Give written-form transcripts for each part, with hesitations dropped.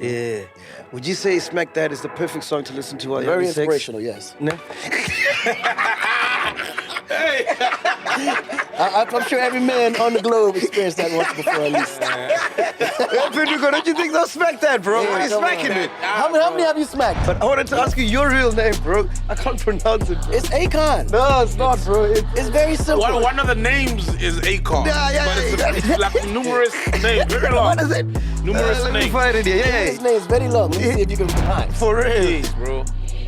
Yeah. Would you say Smack That is the perfect song to listen to while you're Very having sex? inspirational, yes. No? I'm sure every man on the globe experienced that once before at least. Pedro, don't you think they'll smack that, bro? Why are you smacking it? How many have you smacked? But I wanted to ask you your real name, bro. I can't pronounce it, bro. It's Akon. No, it's not, bro. It's very simple. One of the names is Akon. But it's like numerous names. Very long. What is it? Numerous Let me names. find it here. His name's very long. Let me see if you can pronounce. For real. Please, bro.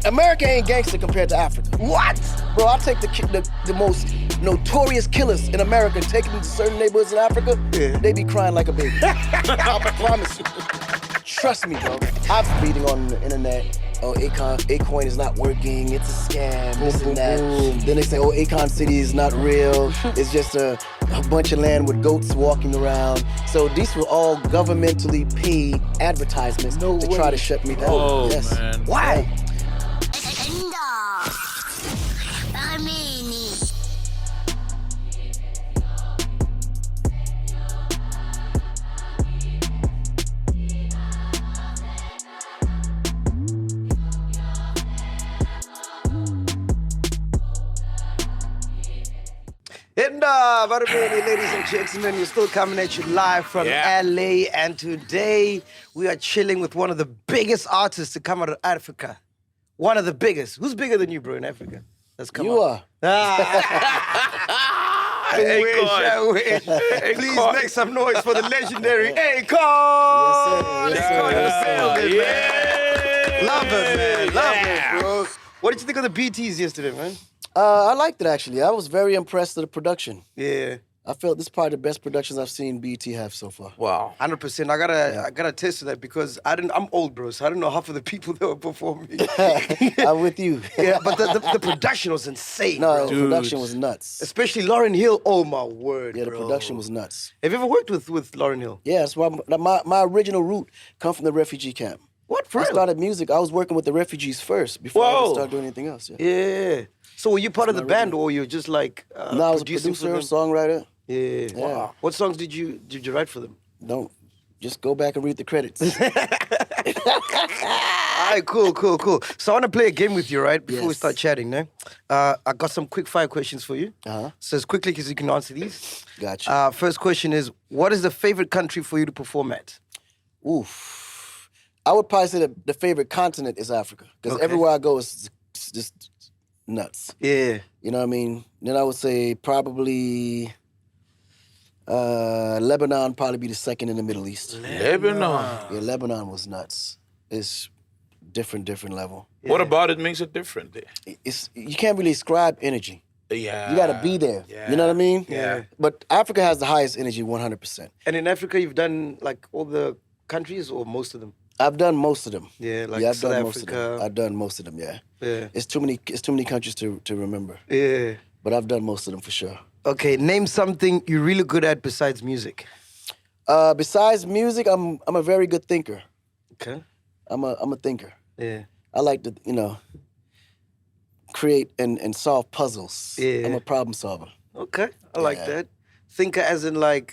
America ain't gangster compared to Africa. What? Bro, I'll take the most notorious killers in America and take them to certain neighborhoods in Africa. Yeah. They be crying like a baby. I promise you. Trust me, bro. I'm reading on the internet, oh, Akon is not working, it's a scam, this and that. Then they say, oh, Akon City is not real. It's just a bunch of land with goats walking around. So these were all governmentally paid advertisements to try to shut me down. Oh, yes. man. Why? Ladies and gentlemen, we're still coming at you live from LA, and today we are chilling with one of the biggest artists to come out of Africa. One of the biggest. Who's bigger than you, bro, in Africa? Let's come You on. are. I wish. Please make some noise for the legendary Akon. Yes, sir. Love it, man. Love it, bro. What did you think of the BTs yesterday, man? I liked it, actually. I was very impressed with the production. Yeah. I felt this is probably the best productions I've seen BET have so far. Wow. 100%. I gotta attest to that because I'm old, bro, so I don't know half of the people that were performing. I'm with you. Yeah, but the production was insane, No, bro. the production was nuts. Especially Lauryn Hill. Oh my word, Yeah, the bro. production was nuts. Have you ever worked with Lauryn Hill? Yeah, that's why my original root come from the refugee camp. What, for I real? started music. I was working with the refugees first before I Whoa. even started doing anything else. Yeah. Yeah. So were you part of the band, or you just like No, I was a producing for producer, them? songwriter. Yeah. Wow. What songs did you write for them? Don't just go back and read the credits. All right, cool. So I want to play a game with you, right? Before we Yes. start chatting, no? I got some quick fire questions for you. Uh-huh. So as quickly as you can answer these. Gotcha. First question is, what is the favorite country for you to perform at? Oof. I would probably say the favorite continent is Africa because Okay. everywhere I go is just nuts. Yeah. You know what I mean? Then I would say probably Lebanon probably be the second in the Middle East. Lebanon. Yeah, Lebanon was nuts. It's different level. What about it makes it different? It's you can't really describe energy. Yeah. You got to be there. Yeah. You know what I mean? Yeah. But Africa has the highest energy, 100%. And in Africa, you've done like all the countries or most of them? I've done most of them. Yeah, like I've South done most of Africa. them. I've done most of them. Yeah. Yeah. It's too many countries to remember. Yeah. But I've done most of them for sure. Okay, name something you're really good at besides music. Besides music, I'm a very good thinker. Okay. I'm a thinker. Yeah. I like to, create and solve puzzles. Yeah. I'm a problem solver. Okay, I like Yeah. that. Thinker as in like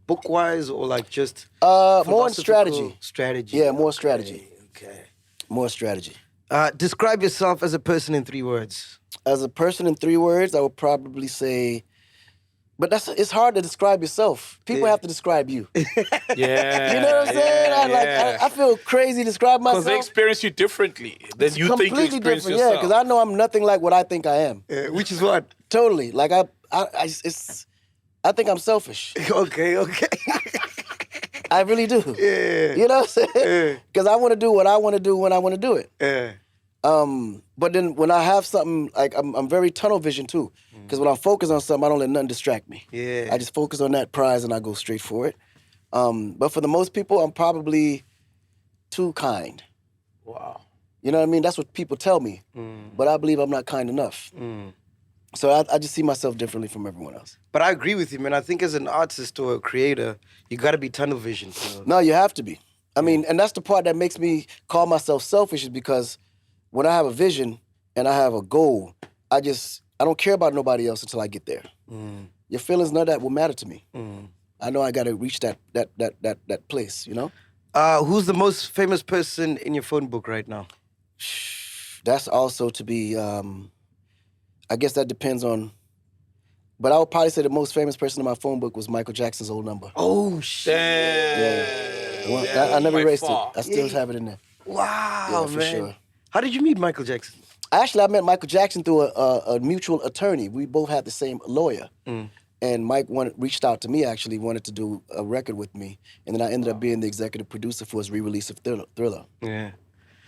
book-wise or like just More in philosophical strategy. Strategy. Yeah, more strategy. Okay. More strategy. Describe yourself as a person in 3 words. As a person in 3 words, I would probably say, but it's hard to describe yourself. People have to describe you. Yeah. You know what I'm saying? I feel crazy describing Because myself. they experience you differently than you think you completely experience different, yourself. yeah, because I know I'm nothing like what I think I am. Which is what? Totally. Like I think I'm selfish. Okay. I really do. Yeah. You know what I'm saying? Yeah. Because I want to do what I want to do when I want to do it. Yeah. But then when I have something, like I'm very tunnel vision too. Because when I'm focused on something, I don't let nothing distract me. Yeah. I just focus on that prize and I go straight for it. But for the most people, I'm probably too kind. Wow. You know what I mean? That's what people tell me. But I believe I'm not kind enough. So I just see myself differently from everyone else. But I agree with you, man. I think as an artist or a creator, you got to be tunnel vision. So. No, you have to be. I mean, and that's the part that makes me call myself selfish is because when I have a vision and I have a goal, I don't care about nobody else until I get there. Your feelings, none of that will matter to me. I know I got to reach that place, you know? Who's the most famous person in your phone book right now? That's also to be, I guess that depends on, but I would probably say the most famous person in my phone book was Michael Jackson's old number. Oh, shit. Yeah. Well, I never erased it. I still have it in there. Wow, Yeah, for man. sure. How did you meet Michael Jackson? Actually, I met Michael Jackson through a mutual attorney. We both had the same lawyer. And Mike reached out to me, actually, wanted to do a record with me. And then I ended up being the executive producer for his re-release of Thriller. Yeah.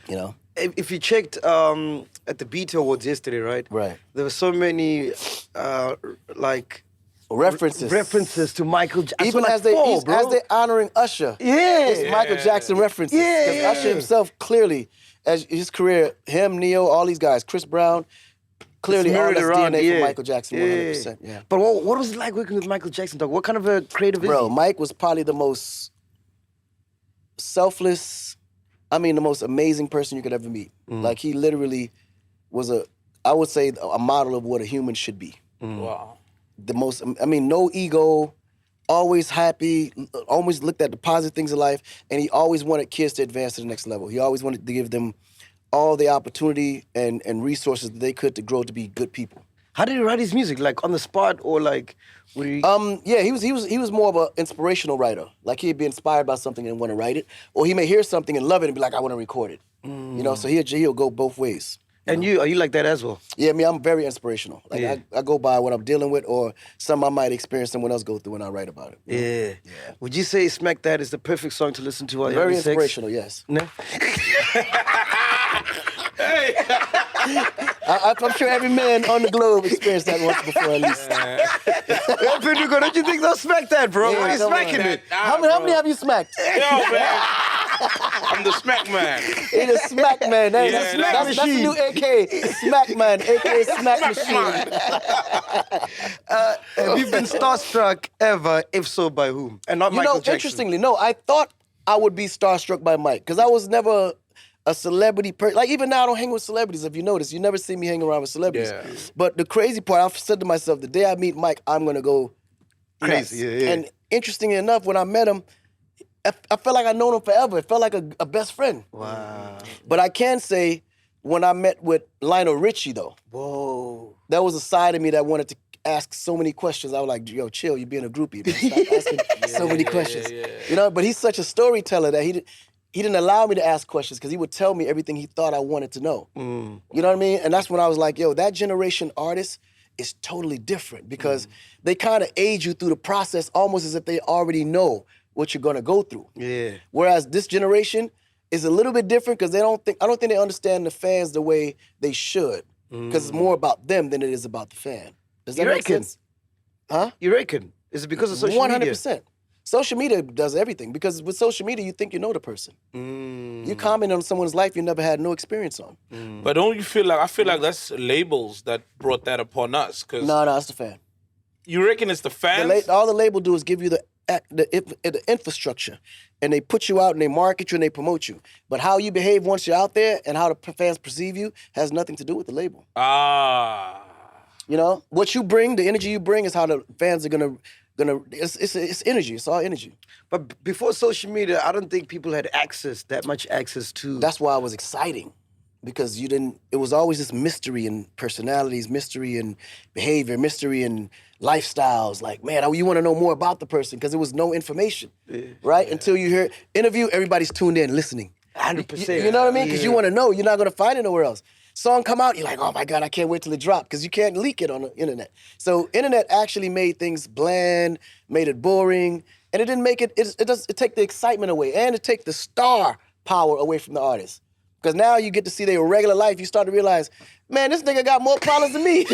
You know? If you checked at the BET Awards yesterday, right? Right. There were so many, references to Michael Jackson. Even as they're honoring Usher. Yeah. It's Michael Jackson references. Yeah. Because Usher himself clearly, as his career, him, Neo, all these guys, Chris Brown, clearly all that's DNA from Michael Jackson, 100%. Yeah. But what was it like working with Michael Jackson, dog? What kind of a creative is he? Bro, Mike was probably the most selfless, the most amazing person you could ever meet. Like, he literally was I would say, a model of what a human should be. Wow. The most, no ego, always happy, always looked at the positive things in life, and he always wanted kids to advance to the next level. He always wanted to give them all the opportunity and resources that they could to grow to be good people. How did he write his music? Like on the spot or like would he... Yeah, he was more of an inspirational writer. Like, he'd be inspired by something and want to write it, or he may hear something and love it and be like, I want to record it. You know, so he'll go both ways. And are you like that as well? Yeah, I'm very inspirational. Like, I go by what I'm dealing with or something I might experience someone else go through and I write about it. Yeah. Would you say Smack That is the perfect song to listen to while you're Very having sex? inspirational, yes. No? Hey! I'm sure every man on the globe experienced that once before at least. Pedro, don't you think they'll smack that, bro? Yeah, What are you come smacking on. it? How many have you smacked? Yo, man. I'm the smack man. He's a smack man. Yeah, That's the new AK. Smack man, AK Smack Machine. Have you been starstruck ever? If so, by whom? And not Michael Jackson. Interestingly, no. I thought I would be starstruck by Mike because I was never a celebrity person. Like, even now I don't hang with celebrities. If you notice, you never see me hang around with celebrities. Yeah. But the crazy part, I've said to myself, the day I meet Mike, I'm gonna go Crazy, nuts. yeah. And interestingly enough, when I met him, I felt like I'd known him forever. It felt like a best friend. Wow. But I can say, when I met with Lionel Richie, though, Whoa. that was a side of me that wanted to ask so many questions. I was like, yo, chill, you're being a groupie, man. Stop asking so many questions. You know, but he's such a storyteller that he didn't allow me to ask questions because he would tell me everything he thought I wanted to know. You know what I mean? And that's when I was like, yo, that generation artist is totally different because they kind of aid you through the process almost as if they already know what you're gonna go through. Yeah. Whereas this generation is a little bit different because I don't think they understand the fans the way they should. Because it's more about them than it is about the fan. Does that make sense? Huh? You reckon? Is it because of social media? 100%. Social media does everything because with social media, you think you know the person. You comment on someone's life you never had no experience on. But don't you feel like, I feel like that's labels that brought that upon us. Cause No, it's the fan. you reckon it's the fans? All the label do is give you the infrastructure, and they put you out and they market you and they promote you. But how you behave once you're out there and how the fans perceive you has nothing to do with the label. You know, what you bring, the energy you bring, is how the fans are gonna. It's energy. It's all energy. But before social media, I don't think people had that much access to. That's why it was exciting. Because it was always this mystery in personalities, mystery in behavior, mystery in lifestyles. Like, man, you want to know more about the person because there was no information, right? Yeah. Until you hear interview, everybody's tuned in, listening. 100%. You know what I mean? Because you want to know. You're not going to find it nowhere else. Song come out, you're like, oh my God, I can't wait till it drops because you can't leak it on the internet. So internet actually made things bland, made it boring, and it didn't make it take the excitement away and it take the star power away from the artist. Because now you get to see their regular life, you start to realize, man, this nigga got more problems than me.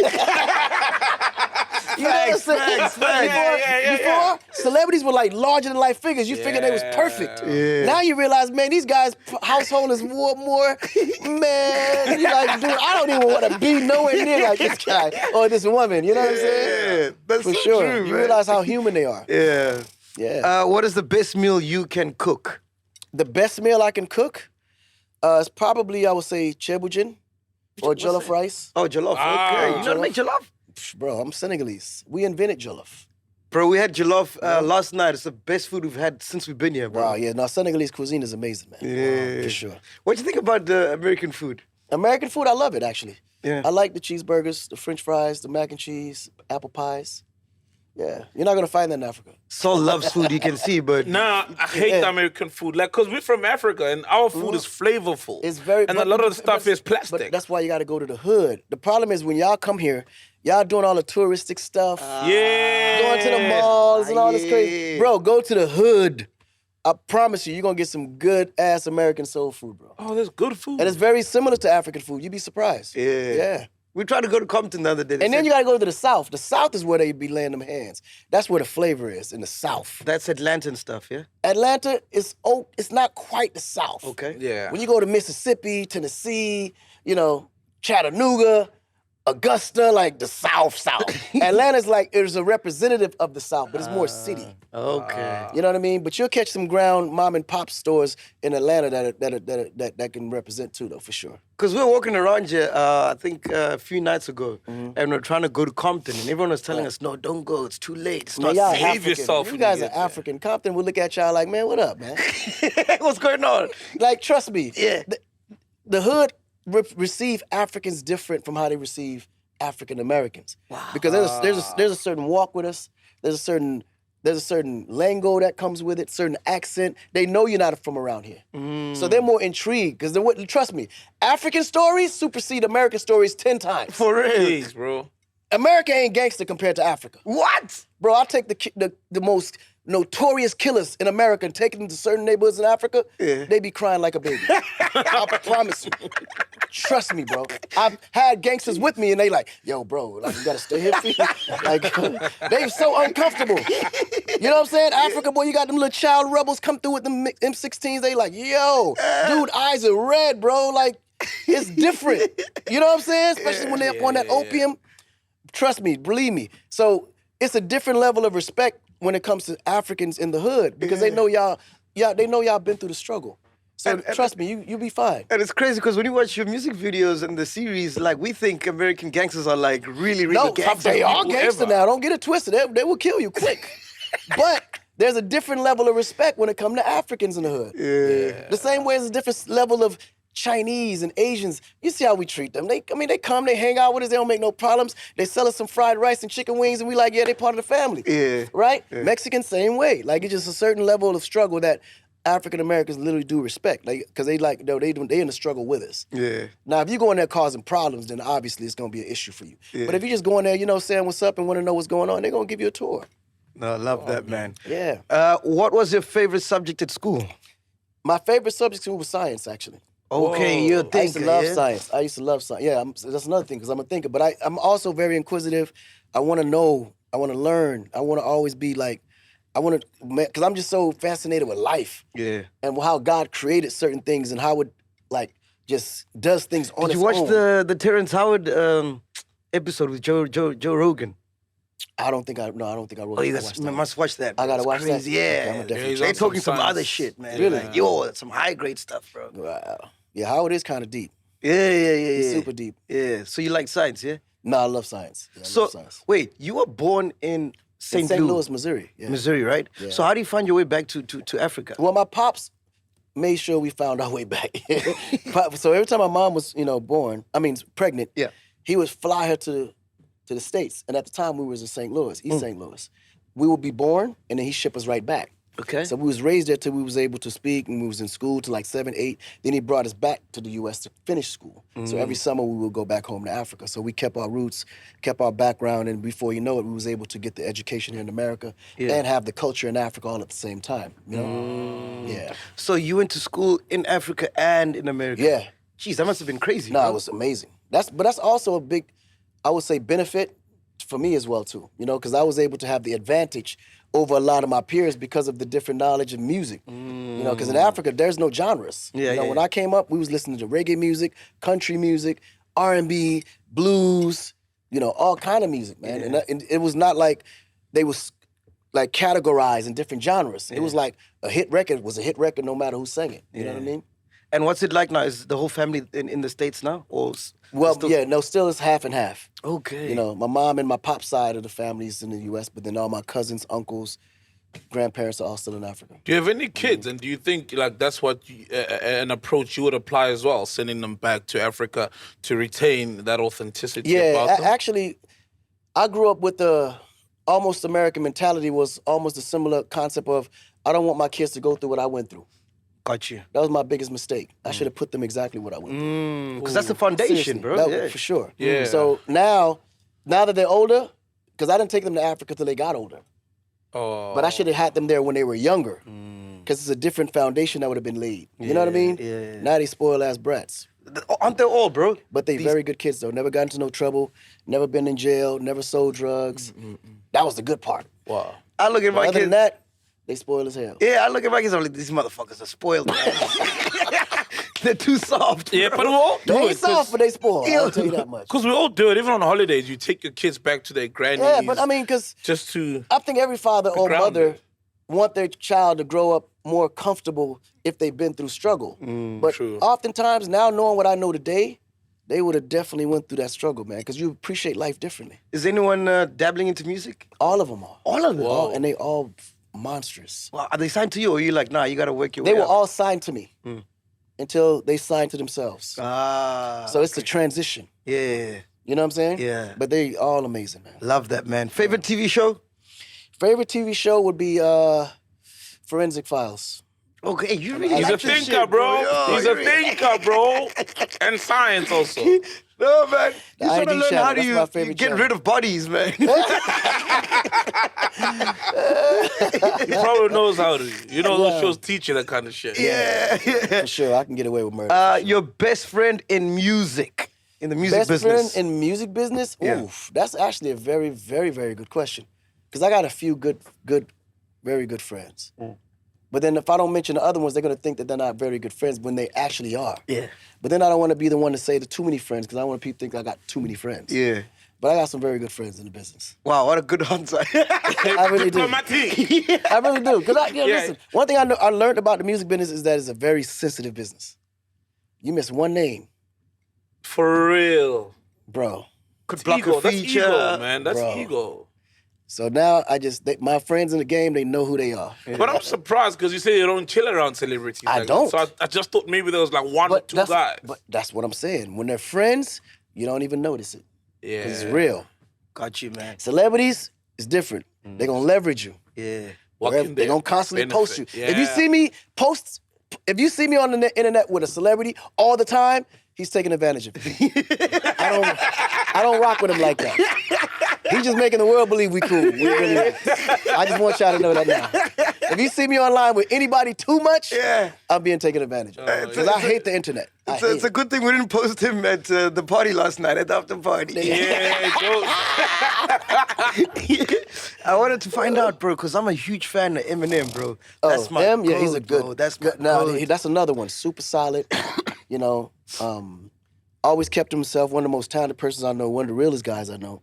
You know what I'm saying? Before, celebrities were like larger than life figures. You figured they was perfect. Yeah. Now you realize, man, these guys' household is more, man. You like, dude, I don't even want to be nowhere near like this guy or this woman. You know what I'm saying? Yeah, that's for so sure. true, You man. realize how human they are. Yeah. Yeah. What is the best meal you can cook? The best meal I can cook is probably, I would say, chebujin or jollof rice. Oh, jollof. Okay. You know how to make jollof? Bro, I'm Senegalese. We invented jollof. Bro, we had jollof last night. It's the best food we've had since we've been here, bro. Wow, yeah. No, Senegalese cuisine is amazing, man. Yeah. For sure. What do you think about the American food? American food, I love it, actually. Yeah. I like the cheeseburgers, the French fries, the mac and cheese, apple pies. Yeah. You're not going to find that in Africa. Saul loves food, you can see, but... Nah, I hate the American food. Like, because we're from Africa and our food is flavorful. It's very... And a lot of the stuff is plastic. But that's why you got to go to the hood. The problem is when y'all come here, y'all doing all the touristic stuff. Going to the malls and all this crazy. Bro, go to the hood. I promise you, you're going to get some good-ass American soul food, bro. Oh, there's good food. And it's very similar to African food. You'd be surprised. Yeah. We tried to go to Compton the other day. And then you got to go to the South. The South is where they be laying them hands. That's where the flavor is, in the South. That's Atlanta and stuff, yeah? Atlanta is it's not quite the South. Okay. Yeah. When you go to Mississippi, Tennessee, Chattanooga, Augusta, like the South. Atlanta's like, it's a representative of the South, but it's more city. Okay. You know what I mean? But you'll catch some ground mom and pop stores in Atlanta that can represent too, though, for sure. Because we were walking around here, I think a few nights ago, and we were trying to go to Compton, and everyone was telling us, no, don't go, it's too late. It's not y'all safe. Save yourself You when guys you are get there. African. Compton will look at y'all like, man, what up, man? What's going on? Like, trust me. Yeah. The hood receive Africans different from how they receive African Americans. Wow. Because there's a certain walk with us. There's a certain lingo that comes with it, certain accent. They know you're not from around here. So they're more intrigued because trust me, African stories supersede American stories 10 times. For real? Jeez, bro. America ain't gangster compared to Africa. What? Bro, I'll take the most notorious killers in America and take them to certain neighborhoods in Africa, they be crying like a baby. I promise you. Trust me, bro. I've had gangsters with me and they like, yo, bro, like, you gotta stay here for you. Like, they so uncomfortable. You know what I'm saying? Africa, boy, you got them little child rebels come through with them M16s. They like, yo, dude, eyes are red, bro. Like, it's different. You know what I'm saying? Especially when they're up on that opium. Trust me, believe me. So it's a different level of respect when it comes to Africans in the hood because they know y'all been through the struggle. So trust me, you'll be fine. And it's crazy because when you watch your music videos and the series, like, we think American gangsters are like really gangster. They are gangster now. Don't get it twisted. They will kill you quick. But there's a different level of respect when it comes to Africans in the hood. Yeah. The same way as a different level of Chinese and Asians. You see how we treat them. They come, they hang out with us, they don't make no problems. They sell us some fried rice and chicken wings, and we like, yeah, they part of the family. Yeah. Right? Yeah. Mexicans, same way. Like, it's just a certain level of struggle that African Americans literally do respect, like, because they in the struggle with us. Yeah. Now, if you go in there causing problems, then obviously it's gonna be an issue for you. Yeah. But if you just go in there, saying what's up and want to know what's going on, they're gonna give you a tour. No, I love that, man. Yeah. What was your favorite subject at school? My favorite subject at school was science, actually. Okay, you're a thinker. I used to love science. I used to love science. Yeah, that's another thing because I'm a thinker. But I'm also very inquisitive. I want to know. I want to learn. I want to always be like. Because I'm just so fascinated with life. Yeah. And how God created certain things and how it, like, just does things on its own. Did you watch the Terrence Howard episode with Joe Rogan? I don't think I wrote Oh, you must watch that. Bro. I gotta watch that. Yeah. Okay, they're talking some other shit, man. Really? Like, yo, some high-grade stuff, bro. Wow. Yeah, Howard is kind of deep. Yeah. He's super deep. Yeah. So you like science, yeah? No, I love science. Yeah, I love science. Wait, you were born in St. Louis, Missouri. Yeah. Missouri, right? Yeah. So how do you find your way back to Africa? Well, my pops made sure we found our way back. So every time my mom was, pregnant, he would fly her to the States. And at the time, we was in St. Louis, East St. Louis. We would be born, and then he ship us right back. Okay. So we was raised there till we was able to speak, and we was in school till like 7, 8. Then he brought us back to the U.S. to finish school. So every summer we would go back home to Africa. So we kept our roots, kept our background, and before you know it, we was able to get the education here in America and have the culture in Africa all at the same time. You know? Yeah. So you went to school in Africa and in America? Yeah. Jeez, that must have been crazy. No, it was amazing. But that's also a big, I would say, benefit for me as well too. Because I was able to have the advantage over a lot of my peers because of the different knowledge of music. Because in Africa, there's no genres. When I came up, we was listening to reggae music, country music, R&B, blues, all kind of music, man. And it was not like they was like categorized in different genres. It was like a hit record was a hit record no matter who sang it. You know what I mean? And what's it like now? Is the whole family in the States now? Or still it's half and half. Okay. You know, my mom and my pop side of the family is in the U.S., but then all my cousins, uncles, grandparents are all still in Africa. Do you have any kids? And do you think like that's what an approach you would apply as well, sending them back to Africa to retain that authenticity about them? Actually, I grew up with the almost American mentality was almost a similar concept of I don't want my kids to go through what I went through. Got you. That was my biggest mistake. I should have put them exactly what I went through. Because that's the foundation, Seriously, bro. For sure. Yeah. So now that they're older, because I didn't take them to Africa till they got older. Oh. But I should have had them there when they were younger. Because it's a different foundation that would have been laid. You know what I mean? Yeah. Now they spoil ass brats. Aren't they all, bro? But they very good kids though. Never got into no trouble. Never been in jail. Never sold drugs. That was the good part. Wow. I look at my Other kids. than that, they spoil as hell. Yeah, I look at my kids. I'm like, these motherfuckers are spoiled, man. They're too soft. Yeah, bro. but we all do They it. ain't soft, but they spoil. I'll tell you that much. Because we all do it. Even on holidays, you take your kids back to their grannies. Yeah, but I mean, because just to I think every father or grounded. mother want their child to grow up more comfortable if they've been through struggle. But true. oftentimes, now knowing what I know today, they would have definitely went through that struggle, man, because you appreciate life differently. Is anyone dabbling into music? All of them are. All of them? All, and they all monstrous. Well, are they signed to you, or are you like, nah, you got to work your They way were up? all signed to me until they signed to themselves. Ah. So it's a transition. Yeah. You know what I'm saying? Yeah. But they all amazing, man. Love that, man. Favorite TV show? Favorite TV show would be Forensic Files. Okay, you really He's like a this thinker, shit, bro. Yo, He's you a really- thinker, bro. And science also. No, man. The You trying to ID learn channel, how do that's you my favorite get channel. rid of bodies, man. He probably knows how to. You know, those shows teach you that kind of shit. yeah. For sure, I can get away with murder. for sure. Your best friend in music, in the music Best business. friend in music business? Yeah. Oof, that's actually a very, very, very good question. Because I got a few very good friends. But then if I don't mention the other ones, they're going to think that they're not very good friends when they actually are. Yeah. But then I don't want to be the one to say the too many friends because I don't want people to think I got too many friends. Yeah. But I got some very good friends in the business. Wow, what a good answer. I really do. Diplomatic. I really do. Because Yeah. listen, one thing I learned about the music business is that it's a very sensitive business. You miss one name, For real. bro. Could block Ego. a That's feature. ego, man. That's Bro. ego. So now my friends in the game, they know who they are. But I'm surprised because you say you don't chill around celebrities. I like don't. that. So I just thought maybe there was like one or two guys. But that's what I'm saying. When they're friends, you don't even notice it. Yeah. Because it's real. Got you, man. Celebrities, it's different. They're going to leverage you. Yeah. What They're can going to constantly post you. benefit? If you see me on the internet with a celebrity all the time, he's taking advantage of me. I don't rock with him like that. He's just making the world believe we cool. We really not. I just want y'all to know that now. If you see me online with anybody too much, I'm being taken advantage of. Because I hate the internet. It's a good thing we didn't post him at the party last night, at the after party. Yeah, Joe. I wanted to find out, bro, because I'm a huge fan of Eminem, bro. That's my him? Yeah, he's a goat, good. bro. That's my no, goat. that's another one. Super solid. You know, always kept himself. One of the most talented persons I know. One of the realest guys I know.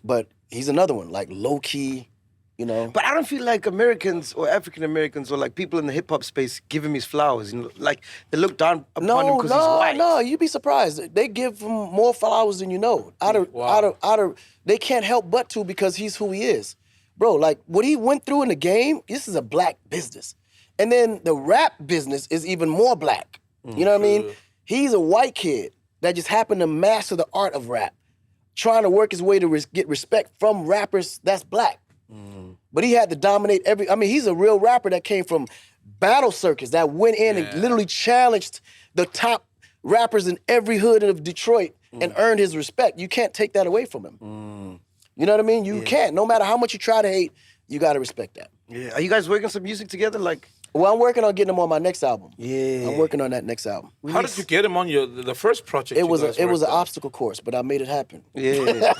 But he's another one, like low key. You know. But I don't feel like Americans or African Americans or like people in the hip hop space give him his flowers. You know, like they look down upon him because he's white. No, you'd be surprised. They give him more flowers than you know. Out of, they can't help but to because he's who he is, bro. Like what he went through in the game. This is a black business, and then the rap business is even more black. You know what I mean? He's a white kid that just happened to master the art of rap, trying to work his way to get respect from rappers that's black. But he had to dominate he's a real rapper that came from battle circuits that went in and literally challenged the top rappers in every hood of Detroit and earned his respect. You can't take that away from him. You know what I mean? You can't. No matter how much you try to hate, you gotta respect that. Yeah. Are you guys working some music together? Like, Well, I'm working on getting him on my next album. Yeah. I'm working on that next album. How did you get him on the first project? It was an obstacle course, but I made it happen. yeah.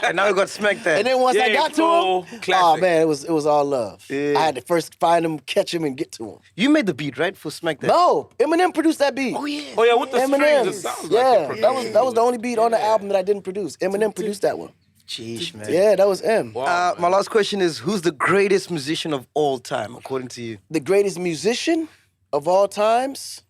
And now we got smacked that. And then once I Yeah, got to flow, him, classic. man, it was all love. Yeah. I had to first find him, catch him, and get to him. You made the beat, right, for Smack That? No, Eminem produced that beat. Oh yeah. Oh yeah, with the Eminem. strings, it sounds Yeah, like a that was the only beat on the album that I didn't produce. Eminem produced that one. Jeez, man. Yeah, that was M. Wow, My last question is, who's the greatest musician of all time, according to you? The greatest musician? of all times,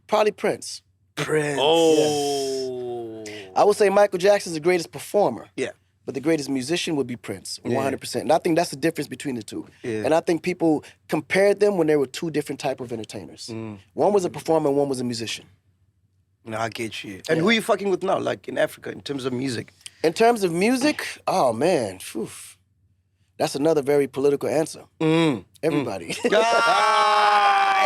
probably Prince. Prince. Oh. I would say Michael Jackson's the greatest performer. Yeah. But the greatest musician would be Prince, 100%. Yeah. And I think that's the difference between the two. Yeah. And I think people compared them when they were two different type of entertainers. One was a performer and one was a musician. No, I get you. And who are you fucking with now, like in Africa, in terms of music? In terms of music, oh man, phew. That's another very political answer. Everybody.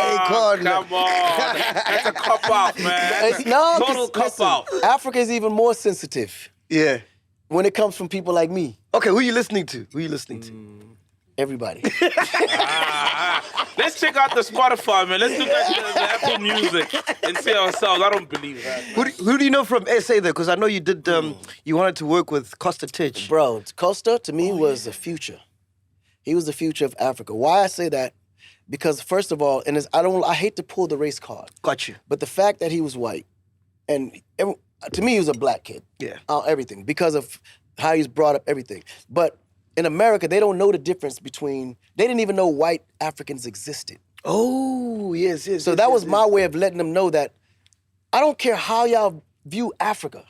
Akon. Come on. That's a cop out, man. Total cop out. Africa is even more sensitive Yeah. when it comes from people like me. Okay, who are you listening to? Who are you listening to? Everybody. Let's check out the Spotify, man. Let's look at the Apple Music and see ourselves. I don't believe that. Who do you know from SA though? Because I know you did. You wanted to work with Costa Titch. Bro, Costa to me was the future. He was the future of Africa. Why I say that? Because first of all, and I hate to pull the race card. Got you. But the fact that he was white, and to me he was a black kid. Yeah. Everything because of how he's brought up, everything. But in America, they don't know the difference between. They didn't even know white Africans existed. Oh, yes. So that was my way of letting them know that I don't care how y'all view Africa.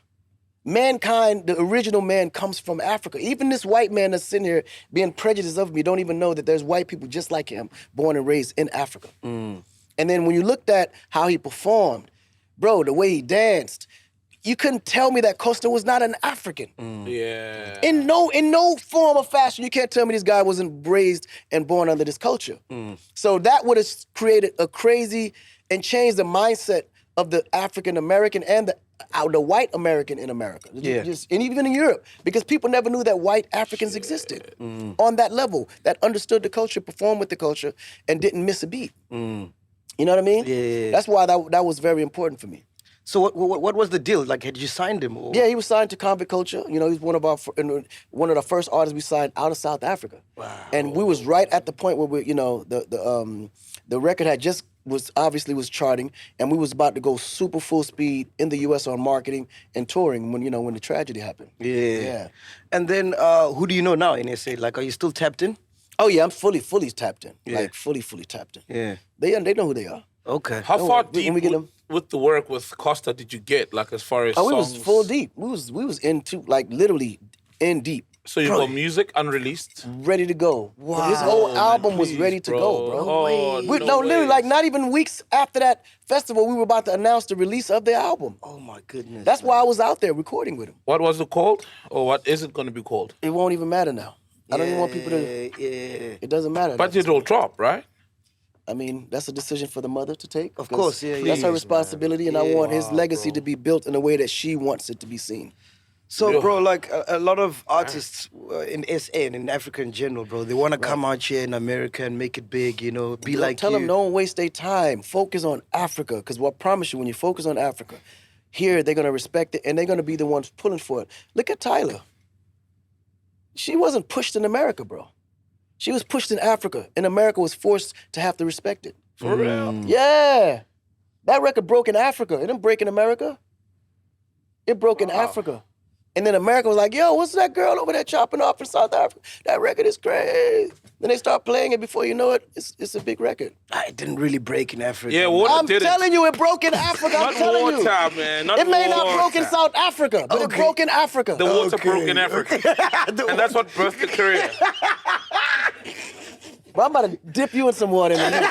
Mankind, the original man, comes from Africa. Even this white man that's sitting here being prejudiced of me don't even know that there's white people just like him, born and raised in Africa. And then when you looked at how he performed, bro, the way he danced, you couldn't tell me that Costa was not an African. Yeah. In no form or fashion, you can't tell me this guy wasn't raised and born under this culture. So that would have created a crazy and changed the mindset of the African American and the white American in America. Yeah. And even in Europe, because people never knew that white Africans existed on that level, that understood the culture, performed with the culture, and didn't miss a beat. You know what I mean? Yeah. That's why that was very important for me. So what was the deal? Like, had you signed him? Or? Yeah, he was signed to Convict Culture. You know, he's one of the first artists we signed out of South Africa. Wow. And we was right at the point where the record was charting, and we was about to go super full speed in the U.S. on marketing and touring when the tragedy happened. Yeah. And then who do you know now in SA? Like, are you still tapped in? Oh yeah, I'm fully tapped in. Yeah. Like fully tapped in. Yeah. They know who they are. Okay. How far when deep we get them- with the work with Costa did you get? Like, as far as Oh, we songs? was full deep. We was into like literally in deep. So you got music unreleased? Ready to go. Wow. His whole man, album was please, ready to go, bro. Oh, Literally, way. like not even weeks after that festival, we were about to announce the release of the album. Oh my goodness. That's why I was out there recording with him. What was it called? Or what is it going to be called? It won't even matter now. I don't even want people to. Yeah. It doesn't matter. But it'll drop, right? I mean, that's a decision for the mother to take. Of course, yeah. That's her Please, responsibility, and I want his legacy to be built in a way that she wants it to be seen. So, bro, like a lot of artists in SA and in Africa in general, bro, they want to come out here in America and make it big, be like Tell you. them don't waste their time. Focus on Africa, because I promise you, when you focus on Africa, here they're gonna respect it, and they're gonna be the ones pulling for it. Look at Tyler. She wasn't pushed in America, bro. She was pushed in Africa, and America was forced to have to respect it. For real? Yeah. That record broke in Africa. It didn't break in America. It broke in Africa. And then America was like, yo, what's that girl over there chopping off in South Africa? That record is crazy. Then they start playing it. Before you know it, it's a big record. It didn't really break in Africa. Yeah, water I'm did it. telling you, it broke in Africa. I'm Not telling you. water, man. Not It may not water. broke in South Africa, but it broke in Africa. The water broke in Africa. And that's what birthed the career. But I'm about to dip you in some water in a minute.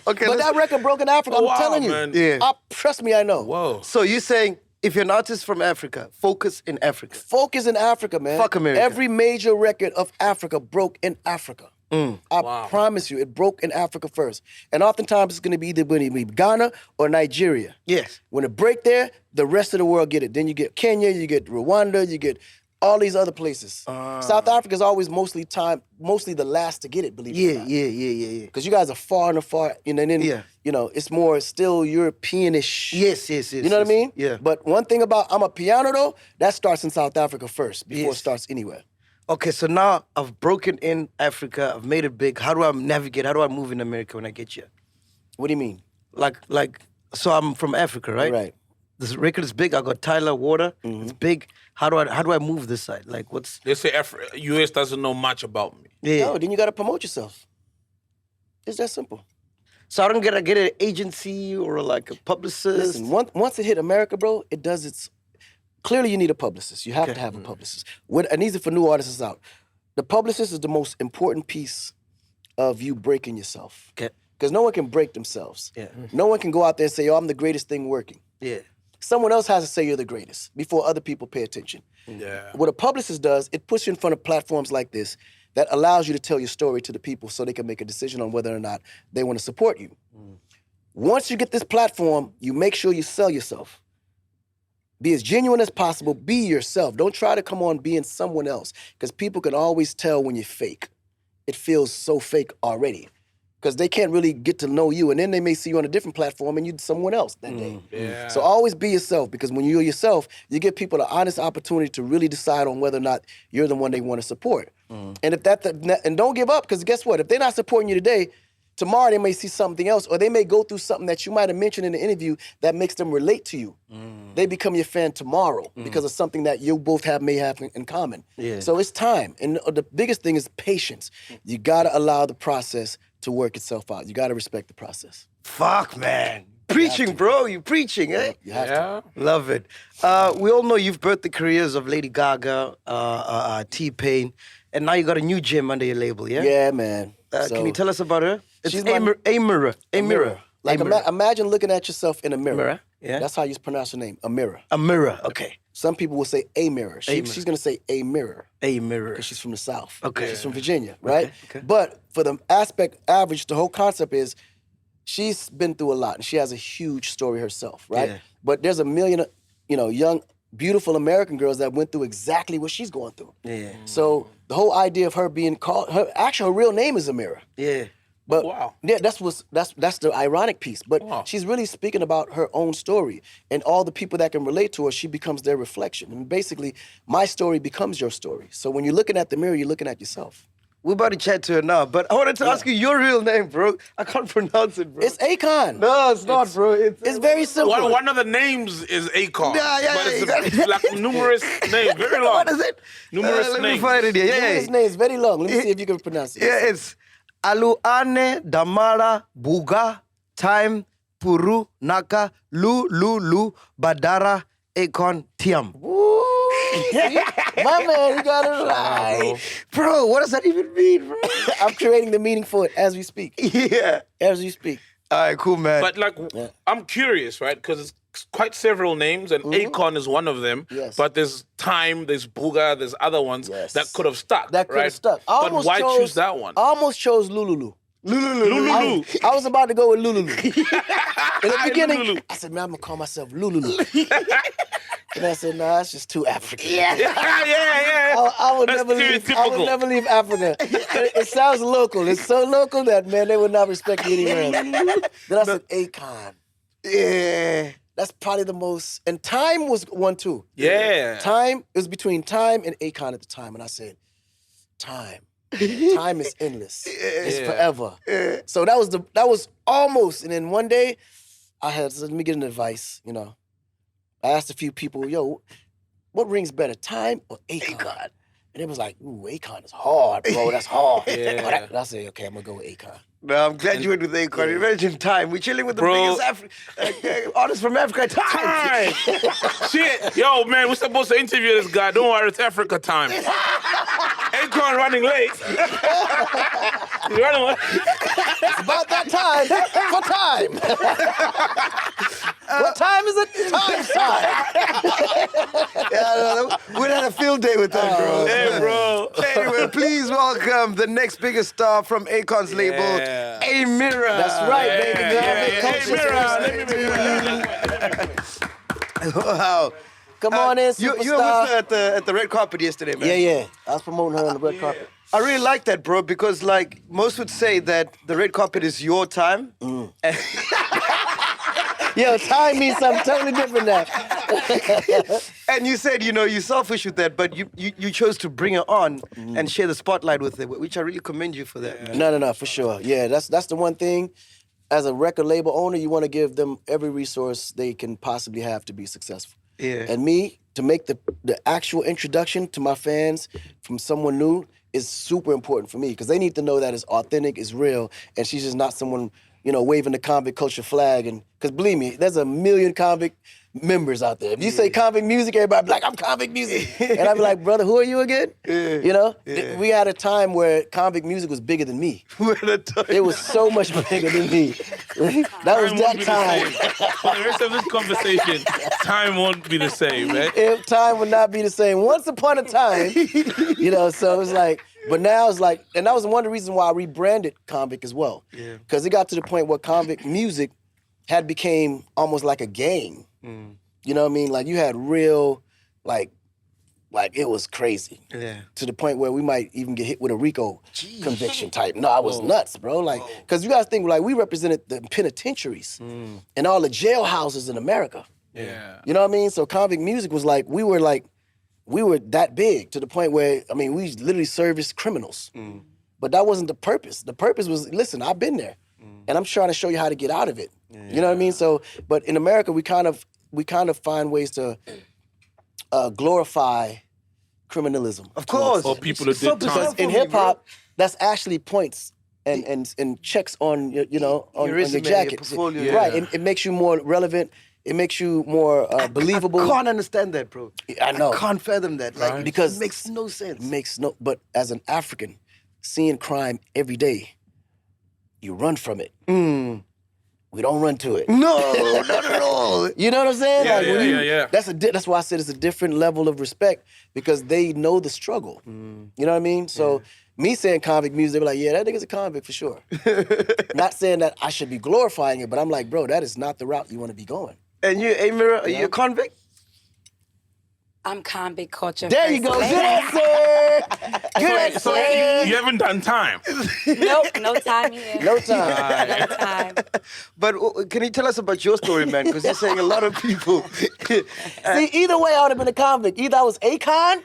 Okay, But that record broke in Africa. I'm Wow, telling you. man. Yeah. Trust me, I know. Whoa. So you're saying if you're an artist from Africa, focus in Africa. Focus in Africa, man. Fuck America. Every major record of Africa broke in Africa. I promise you, it broke in Africa first. And oftentimes it's going to be either Ghana or Nigeria. Yes. When it break there, the rest of the world get it. Then you get Kenya, you get Rwanda, you get all these other places. South Africa is always mostly the last to get it, believe it or not. Yeah. Because you guys are far and far, and then it's more still Europeanish. Yes. You know what I mean? Yeah. But one thing about I'm a piano though, that starts in South Africa first before it starts anywhere. Okay, so now I've broken in Africa, I've made it big. How do I navigate? How do I move in America when I get here? What do you mean? Like, so I'm from Africa, right? Right. This record is big. I got Tyler Water. It's big. How do I move this side? Like, what's? They say US doesn't know much about me. Yeah. No, then you got to promote yourself. It's that simple. So I don't get an agency or like a publicist? Listen, once it hit America, bro, it does its... Clearly, you need a publicist. You have to have a publicist. And these are for new artists out. The publicist is the most important piece of you breaking yourself. Okay. Because no one can break themselves. Yeah. No one can go out there and say, "Oh, I'm the greatest thing working." Yeah. Someone else has to say you're the greatest before other people pay attention. Yeah. What a publicist does, it puts you in front of platforms like this that allows you to tell your story to the people so they can make a decision on whether or not they want to support you. Once you get this platform, you make sure you sell yourself. Be as genuine as possible. Be yourself. Don't try to come on being someone else, because people can always tell when you're fake. It feels so fake already, because they can't really get to know you, and then they may see you on a different platform and you're someone else that day. Yeah. So always be yourself, because when you're yourself, you give people an honest opportunity to really decide on whether or not you're the one they want to support. And if and don't give up, because guess what? If they're not supporting you today, tomorrow they may see something else, or they may go through something that you might have mentioned in the interview that makes them relate to you. They become your fan tomorrow because of something that you both may have in common. Yeah. So it's time. And the biggest thing is patience. You gotta allow the process to work itself out. You gotta respect the process. Fuck, man. Preaching, bro. You preaching, eh? You have to. Love it. We all know you've birthed the careers of Lady Gaga, T-Pain, and now you got a new gem under your label, yeah? Yeah, man. Can you tell us about her? It's she's Amirror. Like, imagine looking at yourself in a mirror. Mirror, yeah. That's how you pronounce her name, Amirror. Amirror, okay. Some people will say a mirror. She's gonna say a mirror. Amirror. Because she's from the South. Okay. She's from Virginia, right? Okay. But for the average, the whole concept is she's been through a lot and she has a huge story herself, right? Yeah. But there's a million, young, beautiful American girls that went through exactly what she's going through. Yeah. So the whole idea of her being called, her real name is Amirror. Yeah. But Wow. yeah, that's the ironic piece. But she's really speaking about her own story, and all the people that can relate to her, she becomes their reflection. And basically, my story becomes your story. So when you're looking at the mirror, you're looking at yourself. We're about to chat to her now, but I wanted to ask you your real name, bro. I can't pronounce it, bro. It's Akon. No, it's not, bro. It's very simple. One of the names is Akon. Yeah, but it's yeah. like numerous names, very long. What is it? Numerous let me names. find it here. Yeah, His name is very long. Let me see if you can pronounce it. Yeah, it's Aluane Damara Buga Time Puru Naka Lu Badara Akon Tiam. My man, you got it right. Bro, what does that even mean, bro? I'm creating the meaning for it as we speak. Yeah. As we speak. All right, cool, man. But I'm curious, right? Because it's quite several names, and Akon is one of them. Yes. But there's Time, there's Booga, there's other ones that could have stuck. That could right? have stuck. But why choose that one? I almost chose Lululu. Lululu. I was about to go with Lululu. In the beginning, Lululu. I said, man, I'm going to call myself Lululu. And I said, nah, it's just too African. yeah. I would That's never leave. I stereotypical. would never leave Africa. It sounds local. It's so local that, man, they would not respect me anywhere else. Then I said, Akon. Yeah. That's probably the most. And Time was one too. Yeah. Time, it was between Time and Akon at the time. And I said, Time. Time is endless. It's forever. So that was almost. And then one day, I said, let me get an advice, I asked a few people, yo, what rings better, Time or Akon? And it was like, ooh, Akon is hard, bro. That's hard. Yeah. But I said, okay, I'm going to go with Akon. No, I'm glad you went with Akon. Imagine Time. We're chilling with the Bro. biggest artist from Africa. Time. Shit. Yo, man, we're supposed to interview this guy. Don't worry, it's Africa time. Akon running late. He's running late. It's about that time for Time. What time is it? Time. Yeah, we had a field day with them, bro. Hey, bro. Anyway, please welcome the next biggest star from Akon's label, Amirror. That's right, baby. Wow. Come on in, You superstar. were with her at the red carpet yesterday, man. Yeah. I was promoting her on the red carpet. I really like that, bro, because like most would say that the red carpet is your time. Yo, time means something totally different now. And you said, you're selfish with that, but you chose to bring her on and share the spotlight with her, which I really commend you for that. Man. No, for sure. Yeah, that's the one thing. As a record label owner, you want to give them every resource they can possibly have to be successful. Yeah. And me, to make the actual introduction to my fans from someone new is super important for me because they need to know that it's authentic, it's real, and she's just not someone, waving the convict culture flag. And because believe me, there's a million convict members out there. If you say convict music, everybody be like, I'm convict music. And I'd be like, brother, who are you again? We had a time where convict music was bigger than me. It was so much bigger than me. That was that time. For the rest of this conversation, time won't be the same, man. Time would not be the same. Once upon a time, so it's like, but now it's like, and that was one of the reasons why I rebranded Convict as well. Because it got to the point where convict music had became almost like a game. You know what I mean? Like you had real, like it was crazy. Yeah. To the point where we might even get hit with a RICO conviction type. No, I was nuts, bro. Like, because you guys think like we represented the penitentiaries and all the jailhouses in America. Yeah. You know what I mean? So convict music was like we were that big to the point where, we literally serviced criminals. But that wasn't the purpose. The purpose was, listen, I've been there. And I'm trying to show you how to get out of it. You know what I mean? So, but in America, we kind of find ways to glorify criminalism. Of course. Or people that did time. Because in hip-hop, that's actually points and checks on, on your jacket. Your portfolio. Right, it makes you more relevant. It makes you more believable. I can't understand that, bro. I know. I can't fathom that. Like, because it makes no sense. But as an African, seeing crime every day, you run from it. We don't run to it. No, not at all. You know what I'm saying? Yeah. That's why I said it's a different level of respect because they know the struggle. You know what I mean? So me saying convict music, they be like, yeah, that nigga's a convict for sure. Not saying that I should be glorifying it, but I'm like, bro, that is not the route you want to be going. And you, Amirror, are you a convict? I'm convict culture. There you go. Good answer. Good answer. So you haven't done time. Nope, no time here. No time. No time. But can you tell us about your story, man? Because you're saying a lot of people. See, either way, I would have been a convict. Either I was Akon,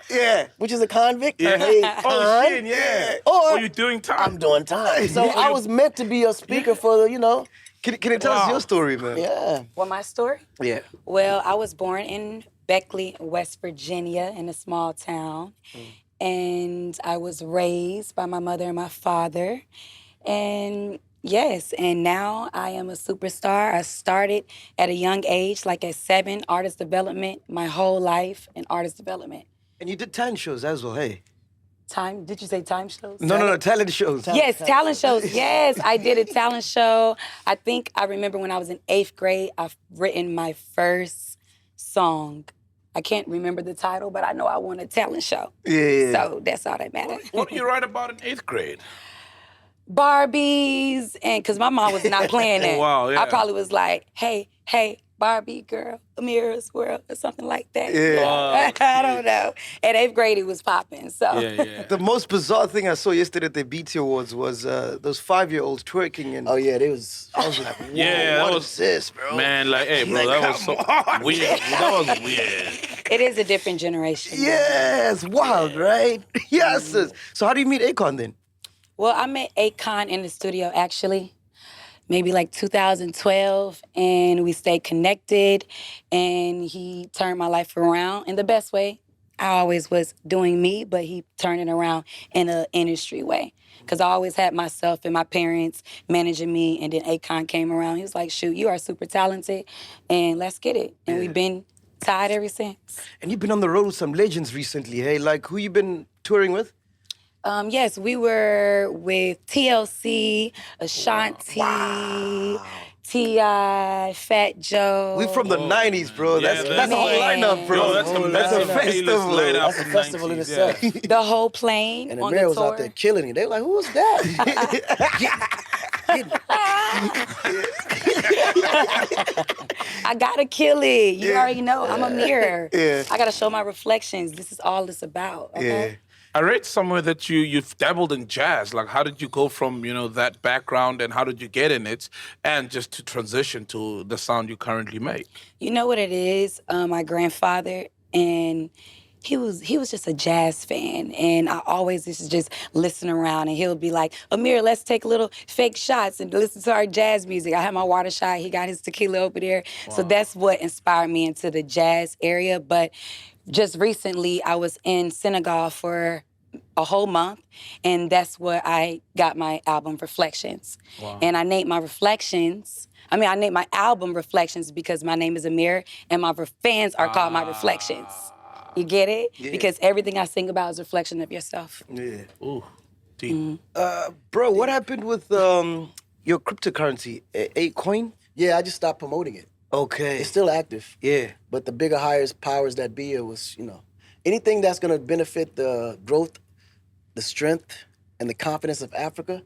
which is a convict, Oh, shit, yeah. or you're doing time. I'm doing time. So I was meant to be a speaker for the, Can you tell us your story, man? Yeah. Well, my story? Yeah. Well, I was born in Beckley, West Virginia, in a small town. And I was raised by my mother and my father. And yes, and now I am a superstar. I started at a young age, like at 7, artist development, my whole life in artist development. And you did talent shows as well, hey? Did you say time shows? No, talent shows. Yes, talent shows. Yes, I did a talent show. I think I remember when I was in 8th grade, I've written my first song. I can't remember the title, but I know I won a talent show. Yeah. So that's all that matters. What did you write about in 8th grade? Barbies, and because my mom was not playing that. Wow, yeah. I probably was like, hey, Barbie girl, Amirror's world, or something like that. Yeah. I don't know. At 8th grade, it was popping. So. Yeah. The most bizarre thing I saw yesterday at the BT Awards was those 5-year-olds twerking. And Oh, yeah, they was... I was like, whoa, Yeah, what that is was this, bro? Man, like, hey, bro, that was so weird. That was weird. It is a different generation. Yes, wild, right? Yes. So how do you meet Akon then? Well, I met Akon in the studio, actually. Maybe like 2012, and we stayed connected, and he turned my life around in the best way. I always was doing me, but he turned it around in an industry way. Because I always had myself and my parents managing me, and then Akon came around. He was like, shoot, you are super talented, and let's get it. And we've been tied ever since. And you've been on the road with some legends recently, hey? Like, who you been touring with? Yes, we were with TLC, Ashanti, T.I., Fat Joe. We from the 90s, bro. Yeah, That's a whole lineup, bro. Yo, that's a festival. That's a festival in itself. The whole plane And on the Amir tour. was out there killing it. They were like, who was that? I gotta kill it. You already know. I'm a mirror. Yeah. I gotta show my reflections. This is all it's about. Okay? I read somewhere that you've dabbled in jazz. Like, how did you go from, that background and how did you get in it and just to transition to the sound you currently make? You know what it is? My grandfather, and he was just a jazz fan, and I always used to just listen around, and he'll be like, Amir, let's take little fake shots and listen to our jazz music. I had my water shot. He got his tequila over there. Wow. So that's what inspired me into the jazz area. But just recently, I was in Senegal for a whole month, and that's where I got my album Reflections. Wow. And I named my I named my album Reflections because my name is Amir, and my fans are called my Reflections. You get it? Yeah. Because everything I sing about is a reflection of yourself. Yeah. Ooh, deep. Bro, what happened with your cryptocurrency, Akon? Yeah, I just stopped promoting it. Okay. It's still active. Yeah. But the bigger, higher powers that be, it was, anything that's going to benefit the growth, the strength, and the confidence of Africa,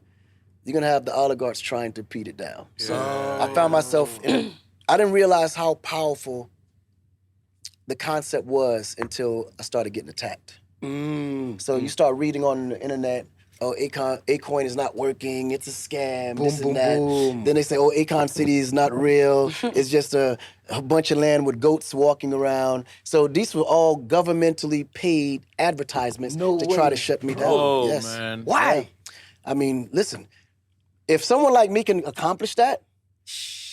you're going to have the oligarchs trying to beat it down. So I found myself I didn't realize how powerful the concept was until I started getting attacked. So you start reading on the internet, oh, Akon is not working, it's a scam, this and that. Then they say, oh, Akon City is not real, it's just a bunch of land with goats walking around. So these were all governmentally paid advertisements to try to shut me down. Oh, Yes. man. Why? Yeah. I mean, listen, if someone like me can accomplish that,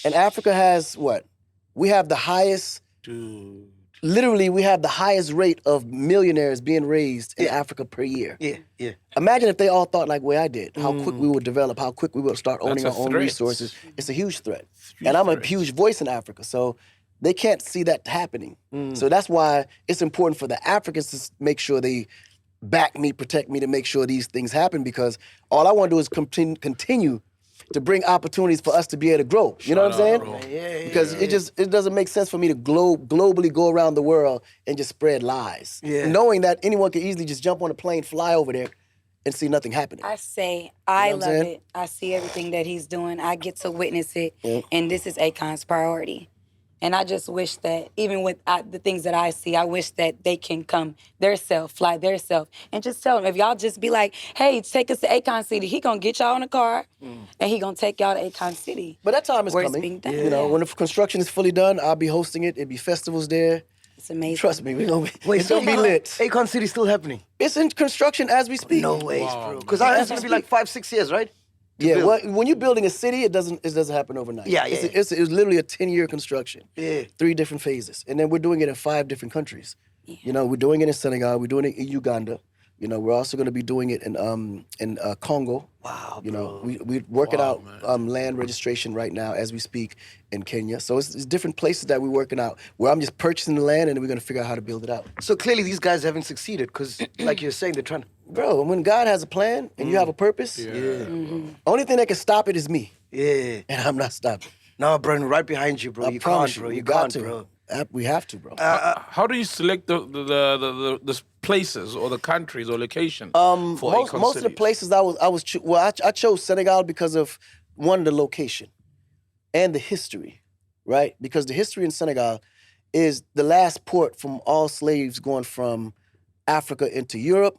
and Africa has what? We have the highest, Dude. literally we have the highest rate of millionaires being raised in Africa per year. Yeah, yeah. Imagine if they all thought like way I did, how quick we would develop, how quick we would start owning That's our a own threat. resources. It's a huge threat. Huge And I'm a threat. huge voice in Africa, so they can't see that happening. So that's why it's important for the Africans to make sure they back me, protect me, to make sure these things happen, because all I want to do is continue to bring opportunities for us to be able to grow. You know what I'm saying? Shout out, bro. Because it doesn't make sense for me to globally go around the world and just spread lies. Yeah. Knowing that anyone could easily just jump on a plane, fly over there, and see nothing happening. I say, I You know what I'm love saying? it. I see everything that he's doing. I get to witness it. And this is Akon's priority. And I just wish that, even with the things that I see, I wish that they can come theirself, fly theirself, and just tell them, if y'all just be like, hey, take us to Akon City, he gonna get y'all in a car, and he gonna take y'all to Akon City. But that time is where it's coming. being done. You know, when the construction is fully done, I'll be hosting it. It'll be festivals there. It's amazing. Trust me, it's so gonna be lit. Akon City's still happening? It's in construction as we speak. No ways, bro. Because I heard it's gonna be like 5-6 years, right? Yeah, build. well, when you're building a city, it doesn't happen overnight. Yeah, It's literally a 10-year construction. Yeah. 3 different phases. And then we're doing it in 5 different countries. Yeah. You know, we're doing it in Senegal, we're doing it in Uganda. You know, we're also going to be doing it in Congo. Wow, You know, bro. we're working out land registration right now as we speak in Kenya. So it's different places that we're working out where I'm just purchasing the land and then we're going to figure out how to build it out. So clearly these guys haven't succeeded because, like you're saying, they're trying to... Bro, when God has a plan and you have a purpose, only thing that can stop it is me. Yeah. And I'm not stopping. No, bro, right behind you, bro. I You promise can't, bro. we You got can't, to. bro. We have to, bro. How do you select the places or the countries or locations for Most Akon of the cities? places I chose Senegal because of, one, the location and the history, right? Because the history in Senegal is the last port from all slaves going from Africa into Europe,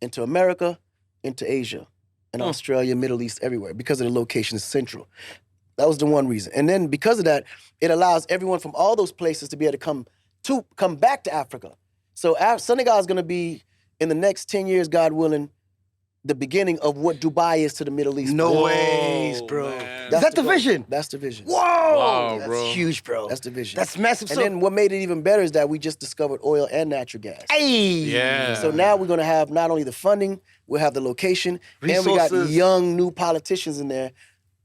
into America, into Asia, and Australia, Middle East, everywhere, because of the location is central. That was the one reason. And then because of that, it allows everyone from all those places to be able to come back to Africa. So Senegal is going to be, in the next 10 years, God willing, the beginning of what Dubai is to the Middle East. No Whoa, ways, bro. man. Is that the goal. vision? That's the vision. Whoa! Wow, That's bro. huge, bro. That's the vision. That's massive. And So, then what made it even better is that we just discovered oil and natural gas. hey! Yeah. So now we're going to have not only the funding, we'll have the location, and we got Resources. young, new politicians in there,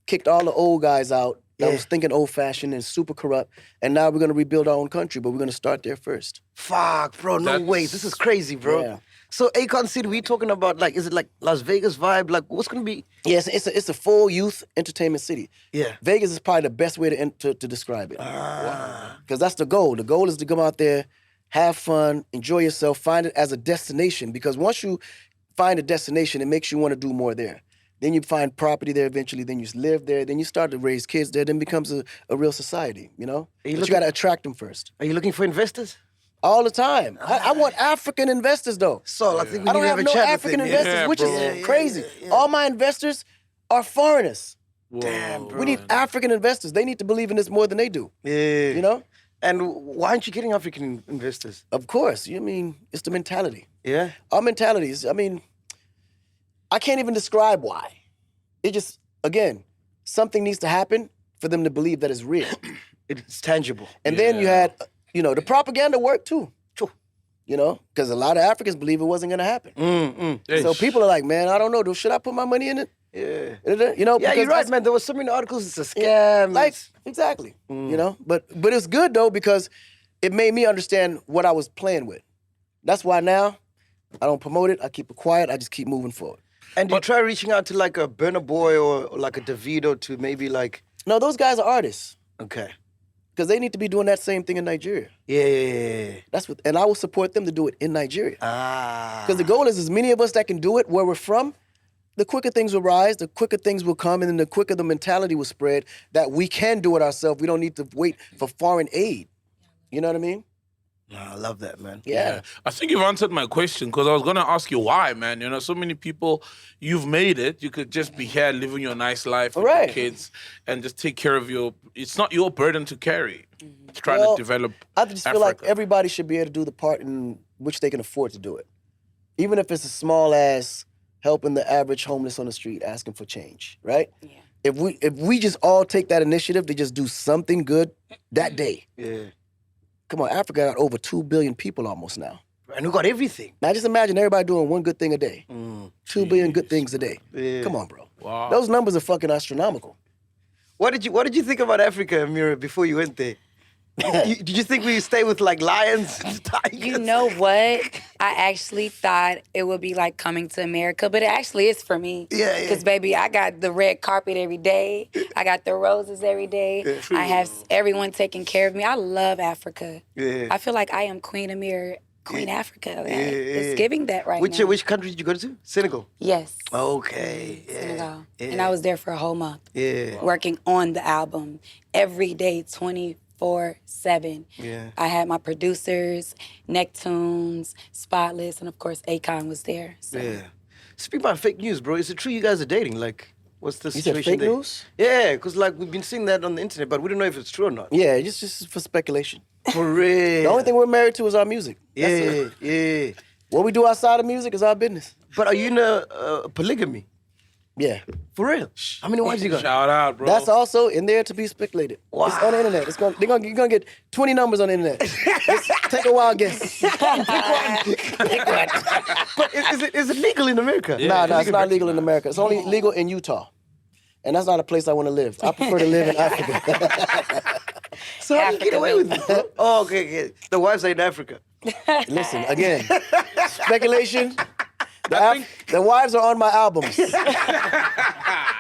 kicked all the old guys out that Yeah. was thinking old-fashioned and super corrupt, and now we're going to rebuild our own country, but we're going to start there first. Fuck, bro. No That's- way. This is crazy, bro. Yeah. So Akon City, we talking about, like, is it like Las Vegas vibe? Like, what's gonna be? Yes, it's a full youth entertainment city. Yeah. Vegas is probably the best way to describe it. Because that's the goal. The goal is to come out there, have fun, enjoy yourself, find it as a destination. Because once you find a destination, it makes you want to do more there. Then you find property there eventually, then you live there, then you start to raise kids there, then it becomes a real society, you know? Are you But looking- you got to attract them first. Are you looking for investors? All the time. I want African investors, though. So I think we I need don't to have have a no chat with African him, investors, Yeah, which bro. is crazy. All my investors are foreigners. Damn, We need African investors. They need to believe in this more than they do. Yeah. You know? And why aren't you getting African investors? Of course. You mean, it's the mentality. Yeah. Our mentality is, I can't even describe why. It just, again, something needs to happen for them to believe that it's real. It's tangible. And then you had, the propaganda worked too. True. You know, because a lot of Africans believe it wasn't going to happen. So people are like, man, I don't know. Should I put my money in it? Yeah. You know, Yeah, you're right, man. There was so many articles. It's a scam. Like, exactly. You know, but it's good though because it made me understand what I was playing with. That's why now I don't promote it. I keep it quiet. I just keep moving forward. And do you try reaching out to like a Burna Boy or like a Davido to maybe like... No, those guys are artists. Okay. Because they need to be doing that same thing in Nigeria. Yeah. And I will support them to do it in Nigeria. Ah. Because the goal is as many of us that can do it where we're from, the quicker things will rise, the quicker things will come, and then the quicker the mentality will spread that we can do it ourselves. We don't need to wait for foreign aid. You know what I mean? No, I love that, man. Yeah. I think you've answered my question because I was going to ask you why, man. You know, so many people, you've made it. You could just be here living your nice life with your kids and just take care of it's not your burden to carry. It's trying to develop I just feel like everybody should be able to do the part in which they can afford to do it. Even if it's as small as helping the average homeless on the street asking for change, right? Yeah. If we just all take that initiative to just do something good that day. Yeah. Come on, Africa got over 2 billion people almost now. And who got everything. Now just imagine everybody doing one good thing a day. 2 billion good things a day. Yeah. Come on, bro. Wow. Those numbers are fucking astronomical. What did you think about Africa, Amirror, before you went there? Did you think we stay with like lions and tigers? You know what? I actually thought it would be like coming to America, but it actually is for me. Yeah. Because, baby, I got the red carpet every day. I got the roses every day. I have everyone taking care of me. I love Africa. Yeah. I feel like I am Queen Amir, Queen Africa. It's giving that right now. Which country did you go to? Senegal? Yes. Okay. Yeah. Senegal. Yeah. And I was there for a whole month. Yeah. Working on the album every day, 24/7. Yeah. I had my producers, Necktunes, Spotless, and of course Akon was there. So. Yeah. Speak about fake news, bro. Is it true you guys are dating? Like, what's the You situation said fake there? news? Yeah, because like we've been seeing that on the internet, but we don't know if it's true or not. Yeah, just for speculation. For real. The only thing we're married to is our music. That's it. Yeah. What we do outside of music is our business. But are you in a polygamy? Yeah. For real? How many wives you got? Shout out, bro. That's also in there to be speculated. Wow. It's on the internet. You're gonna get 20 numbers on the internet. Just take a wild guess. But is it legal in America? Nah, it's not legal in America. It's only legal in Utah. And that's not a place I want to live. I prefer to live in Africa. So how do you get away with it, bro? Oh, okay. The wives are in Africa. Listen, again, speculation. The wives are on my albums.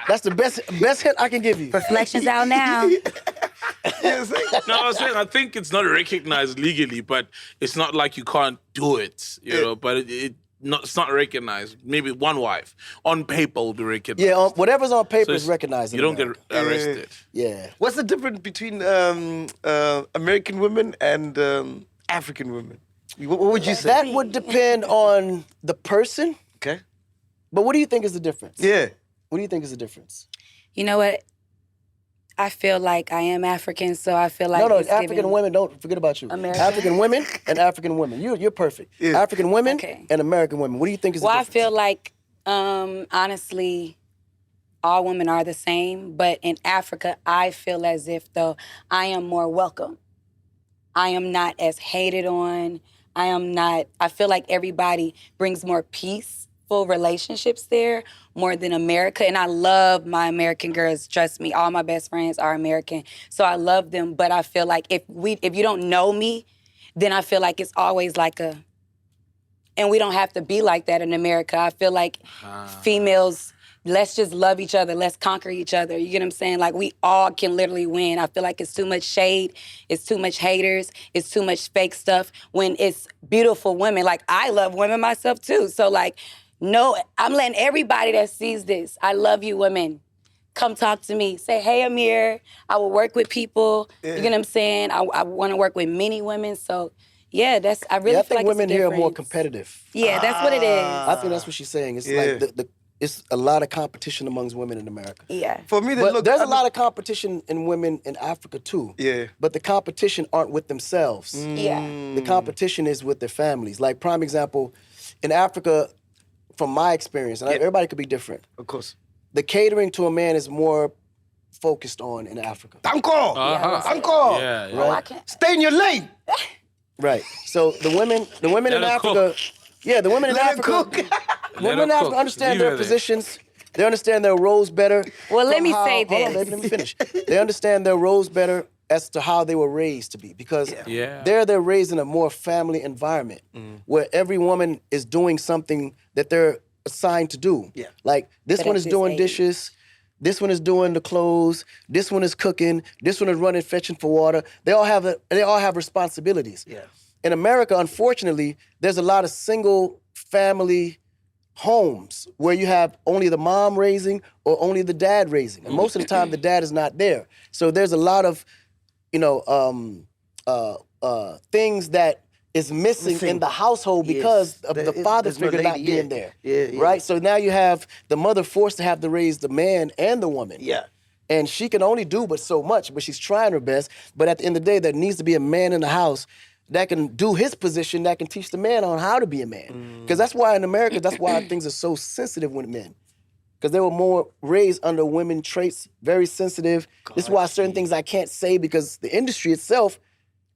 That's the best hint I can give you. Reflections out now. No, I was saying, I think it's not recognized legally, but it's not like you can't do it, you know, but it's not recognized. Maybe one wife. On paper will be recognized. Yeah, whatever's on paper So is recognized. You don't get arrested. Yeah. What's the difference between American women and African women? What would you say? That would depend on the person. Okay. But what do you think is the difference? Yeah. What do you think is the difference? You know what? I feel like I am African, so I feel like No, it's African giving women, don't forget about you. American? African women and African women. You're perfect. Yeah. African women Okay. and American women. What do you think is the Well, I difference? feel like, honestly, all women are the same, but in Africa, I feel as if, though, I am more welcome. I am not as hated on. I feel like everybody brings more peaceful relationships there more than America. And I love my American girls. Trust me, all my best friends are American. So I love them. But I feel like if you don't know me, then I feel like it's always like and we don't have to be like that in America. I feel like females, let's just love each other. Let's conquer each other. You get what I'm saying? Like, we all can literally win. I feel like it's too much shade. It's too much haters. It's too much fake stuff when it's beautiful women. Like, I love women myself, too. So, like, no, I'm letting everybody that sees this, I love you, women. Come talk to me. Say, hey, Amir, I will work with people. You get what I'm saying? I want to work with many women. So, yeah, I really feel I think like women it's a here are more difference. competitive. Yeah, that's what it is. I think that's what she's saying. It's like it's a lot of competition amongst women in America. Yeah. For me, But there's a lot of competition in women in Africa too. Yeah. But the competition aren't with themselves. Yeah. The competition is with their families. Like, prime example, in Africa, from my experience, and everybody could be different, Of course. the catering to a man is more focused on in Africa. Tanko! Uh-huh. Tanko! Yeah, yeah. Oh, I can't. Stay in your lane! Right. So the women in Africa, the women in Africa, women in Africa understand their positions. They understand their roles better. Well, let me say this. Hold on, baby, let me finish. They understand their roles better as to how they were raised to be, because they're raised in a more family environment where every woman is doing something that they're assigned to do. Yeah. Like this one is doing dishes. This one is doing the clothes. This one is cooking. This one is running, fetching for water. They all have responsibilities. Yeah. In America, unfortunately, there's a lot of single family homes where you have only the mom raising or only the dad raising, and most of the time the dad is not there. So there's a lot of, things that is missing in the household because of the father figure not being there. Right? So now you have the mother forced to have to raise the man and the woman. Yeah. And she can only do but so much, but she's trying her best. But at the end of the day, there needs to be a man in the house that can do his position, that can teach the man on how to be a man. Because that's why in America, that's why things are so sensitive with men. Because they were more raised under women traits, very sensitive. This is why certain things I can't say, because the industry itself,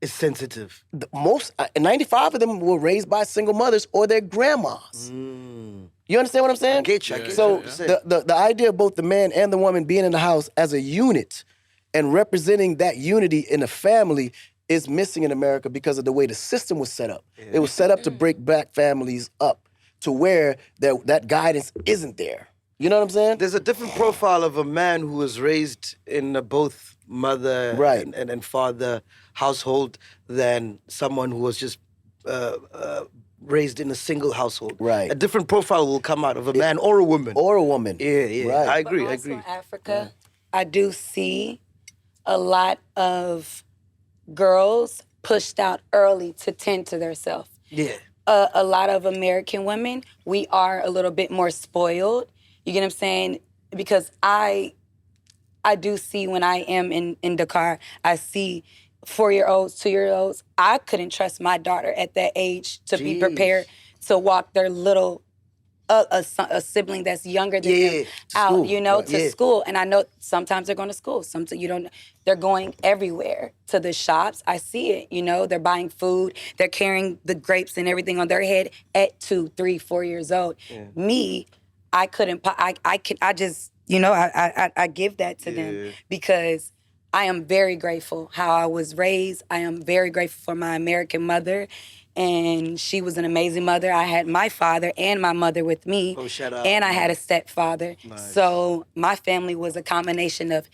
it's sensitive. Most 95 of them were raised by single mothers or their grandmas. You understand what I'm saying? I get you. So the idea of both the man and the woman being in the house as a unit and representing that unity in the family is missing in America because of the way the system was set up. It was set up to break black families up to where that guidance isn't there. You know what I'm saying? There's a different profile of a man who was raised in both mother and father household than someone who was just raised in a single household. Right. A different profile will come out of a man or a woman. Or a woman. Yeah. Right. I agree. But also in Africa, I do see a lot of girls pushed out early to tend to themselves. Yeah. A lot of American women, we are a little bit more spoiled. You get what I'm saying? Because I do see when I am in Dakar, I see 4-year-olds, 2-year-olds. I couldn't trust my daughter at that age to be prepared to walk their little a sibling that's younger than them out, to school. And I know sometimes they're going to school. Sometimes they're going everywhere to the shops. I see it, they're buying food. They're carrying the grapes and everything on their head at 2, 3, 4 years old. Yeah. Me, I couldn't, I just, I give that to them because I am very grateful how I was raised. I am very grateful for my American mother. And she was an amazing mother. I had my father and my mother with me. Oh, shut up. And I had a stepfather. Nice. So my family was a combination of,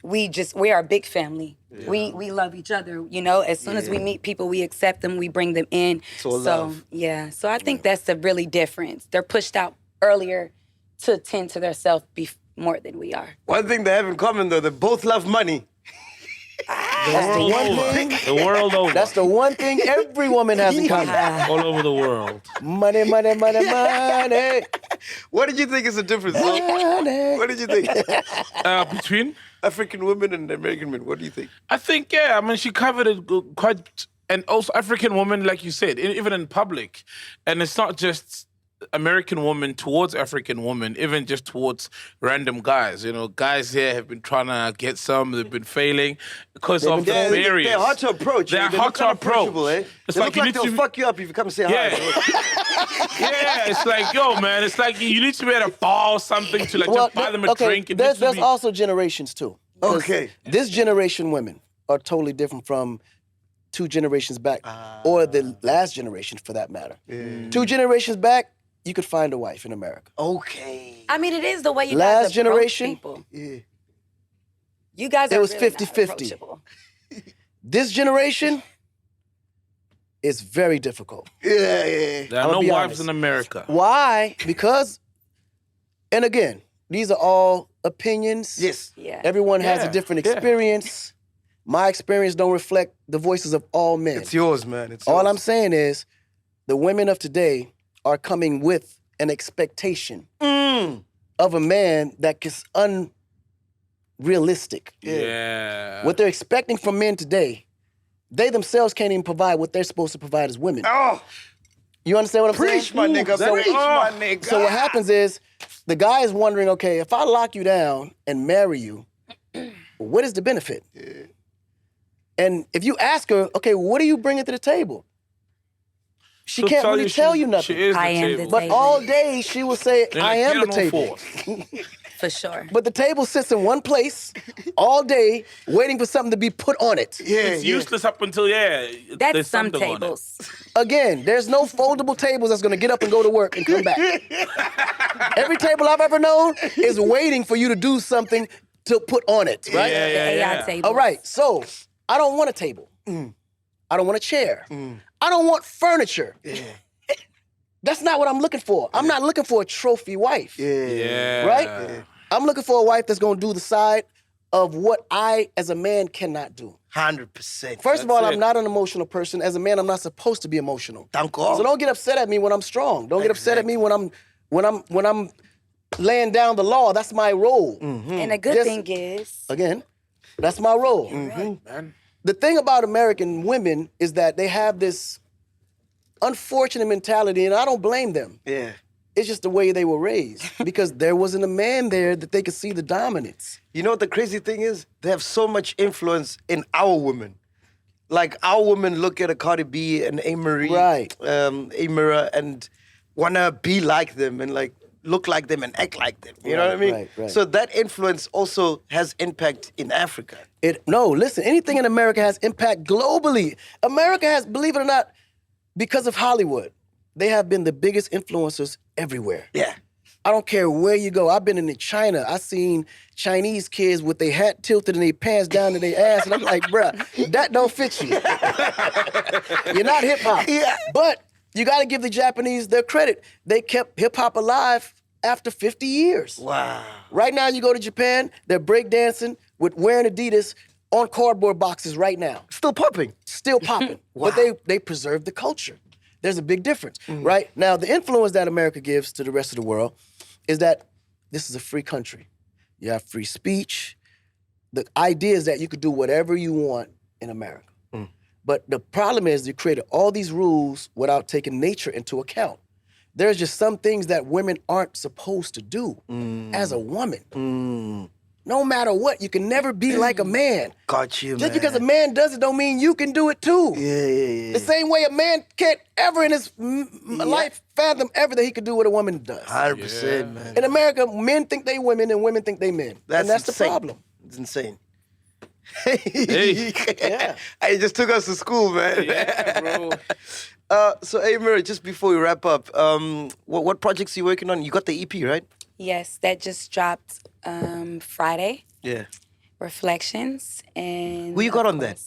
we are a big family. Yeah. We love each other. As soon as we meet people, we accept them, we bring them in. So love. Yeah. So I think that's the really difference. They're pushed out earlier to tend to themselves more than we are. One thing they have in common, though, they both love money. The world over. That's the one thing every woman has in common. All over the world. Money, money, money, money. What did you think is the difference? What did you think? Between African women and American men, what do you think? I think, she covered it quite, and also African women, like you said, even in public. And it's not just American women towards African women, even just towards random guys. Guys here have been trying to get some, they've been failing because of the barriers. They're hard to approach. They're hard to approach. It's like they'll fuck you up if you come and say hi. Yeah, it's like, man, it's like you need to be at a bar or something to just buy them a drink. There's also generations too. Okay. This generation women are totally different from 2 generations back, or the last generation for that matter. 2 generations back, you could find a wife in America. Okay. I mean, it is the way you last guys generation, people. Yeah. You guys are it was really 50-50. This generation is very difficult. Yeah. There are no wives in America. Why? Because, and again, these are all opinions. Yes. Yeah. Everyone has a different experience. My experience don't reflect the voices of all men. It's yours, man. All I'm saying is the women of today are coming with an expectation of a man that is unrealistic. Yeah. What they're expecting from men today, they themselves can't even provide what they're supposed to provide as women. Oh. You understand what I'm saying? Preach, my nigga. Preach, my nigga. So what happens is the guy is wondering, okay, if I lock you down and marry you, what is the benefit? Yeah. And if you ask her, okay, what are you bringing to the table? She can't really tell you nothing. She is the I am the table. But all day she will say, I am the table. For sure. But the table sits in one place all day waiting for something to be put on it. It's useless up until, That's there's some something on it. tables. Again, there's no foldable tables that's gonna get up and go to work and come back. Every table I've ever known is waiting for you to do something to put on it, right? The AI table. All right, so I don't want a table. I don't want a chair. I don't want furniture. That's not what I'm looking for. I'm not looking for a trophy wife. Right? I'm looking for a wife that's gonna do the side of what I, as a man, cannot do. 100%. First of all, I'm not an emotional person. As a man, I'm not supposed to be emotional. So don't get upset at me when I'm strong. Don't get upset at me when I'm laying down the law. That's my role. And the good thing is, again, that's my role. Man. The thing about American women is that they have this unfortunate mentality, and I don't blame them. Yeah. It's just the way they were raised because there wasn't a man there that they could see the dominance. You know what the crazy thing is? They have so much influence in our women. Like, our women look at a Cardi B and Amirror and want to be like them and, like, look like them and act like them. You know what I mean? Right. So that influence also has impact in Africa. Listen, anything in America has impact globally. America has, believe it or not, because of Hollywood, they have been the biggest influencers everywhere. Yeah. I don't care where you go. I've been in China. I seen Chinese kids with their hat tilted and their pants down to their ass, and I'm like, bruh, that don't fit you. You're not hip hop. Yeah. But you got to give the Japanese their credit. They kept hip hop alive after 50 years. Wow. Right now, you go to Japan, they're breakdancing with wearing Adidas on cardboard boxes right now. Still popping. Still popping. Wow. But they preserve the culture. There's a big difference, right? Now, the influence that America gives to the rest of the world is that this is a free country. You have free speech. The idea is that you could do whatever you want in America. But the problem is you created all these rules without taking nature into account. There's just some things that women aren't supposed to do as a woman. No matter what, you can never be like a man. Got you, Just man. because a man does it don't mean you can do it too. Yeah. The same way a man can't ever in his life fathom ever that he could do what a woman does. 100%, man. In America, men think they women and women think they men. And that's the insane. problem. It's insane. Hey. Yeah. It just took us to school, man. Yeah, bro. So, Amir, just before we wrap up, what projects are you working on? You got the EP, right? yes, that just dropped Friday. Yeah. Reflections and Who you got on that?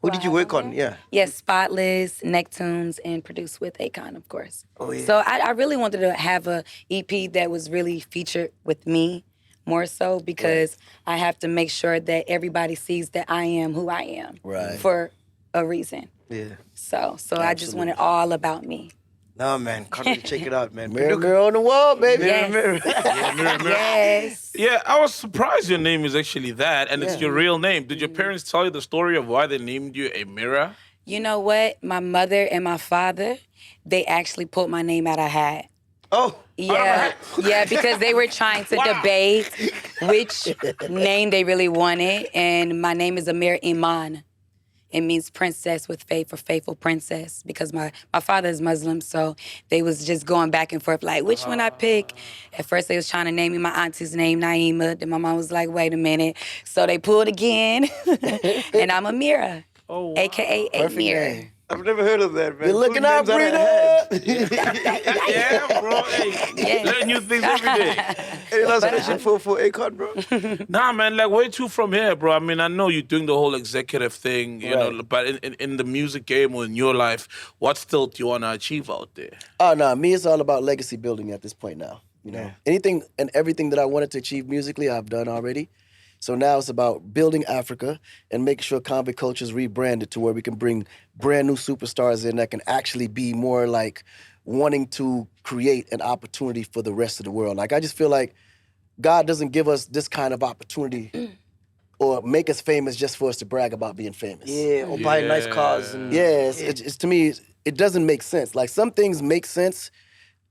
Who Who did I you have work on on? there? Yeah. Yes, Spotless, Necktunes, and produced with Akon, of course. Oh, yeah. So I really wanted to have a EP that was really featured with me more so because I have to make sure that everybody sees that I am who I am for a reason. Yeah. So I just want it all about me. No, man. Can't wait to check it out, man. Mirror on the wall, baby. Yes. Mirror. Yes. Yeah, I was surprised your name is actually that, and it's your real name. Did your parents tell you the story of why they named you Amirror? You know what? My mother and my father, they actually pulled my name out of a hat. Oh. Yeah, yeah, because they were trying to debate which name they really wanted, and my name is Amir Iman. It means princess with faith or faithful princess because my father is Muslim, so they was just going back and forth like, which one I pick? At first they was trying to name me my auntie's name, Naima. Then my mom was like, wait a minute. So they pulled again, and I'm Amirror, a.k.a. Amir. I've never heard of that, man. You're looking Pulling out, names out of Brita. hats. Yeah, bro. Hey, learn new things every day. Any last question for Akon, bro? Nah, man, like, where to from here, bro? I mean, I know you're doing the whole executive thing, you know, but in the music game or in your life, what still do you want to achieve out there? Oh, no, me, it's all about legacy building at this point now. You know, anything and everything that I wanted to achieve musically, I've done already. So now it's about building Africa and making sure convict culture is rebranded to where we can bring brand new superstars in that can actually be more like wanting to create an opportunity for the rest of the world. Like, I just feel like God doesn't give us this kind of opportunity or make us famous just for us to brag about being famous. Yeah, or buying nice cars. And, It's to me, it doesn't make sense. Like, some things make sense.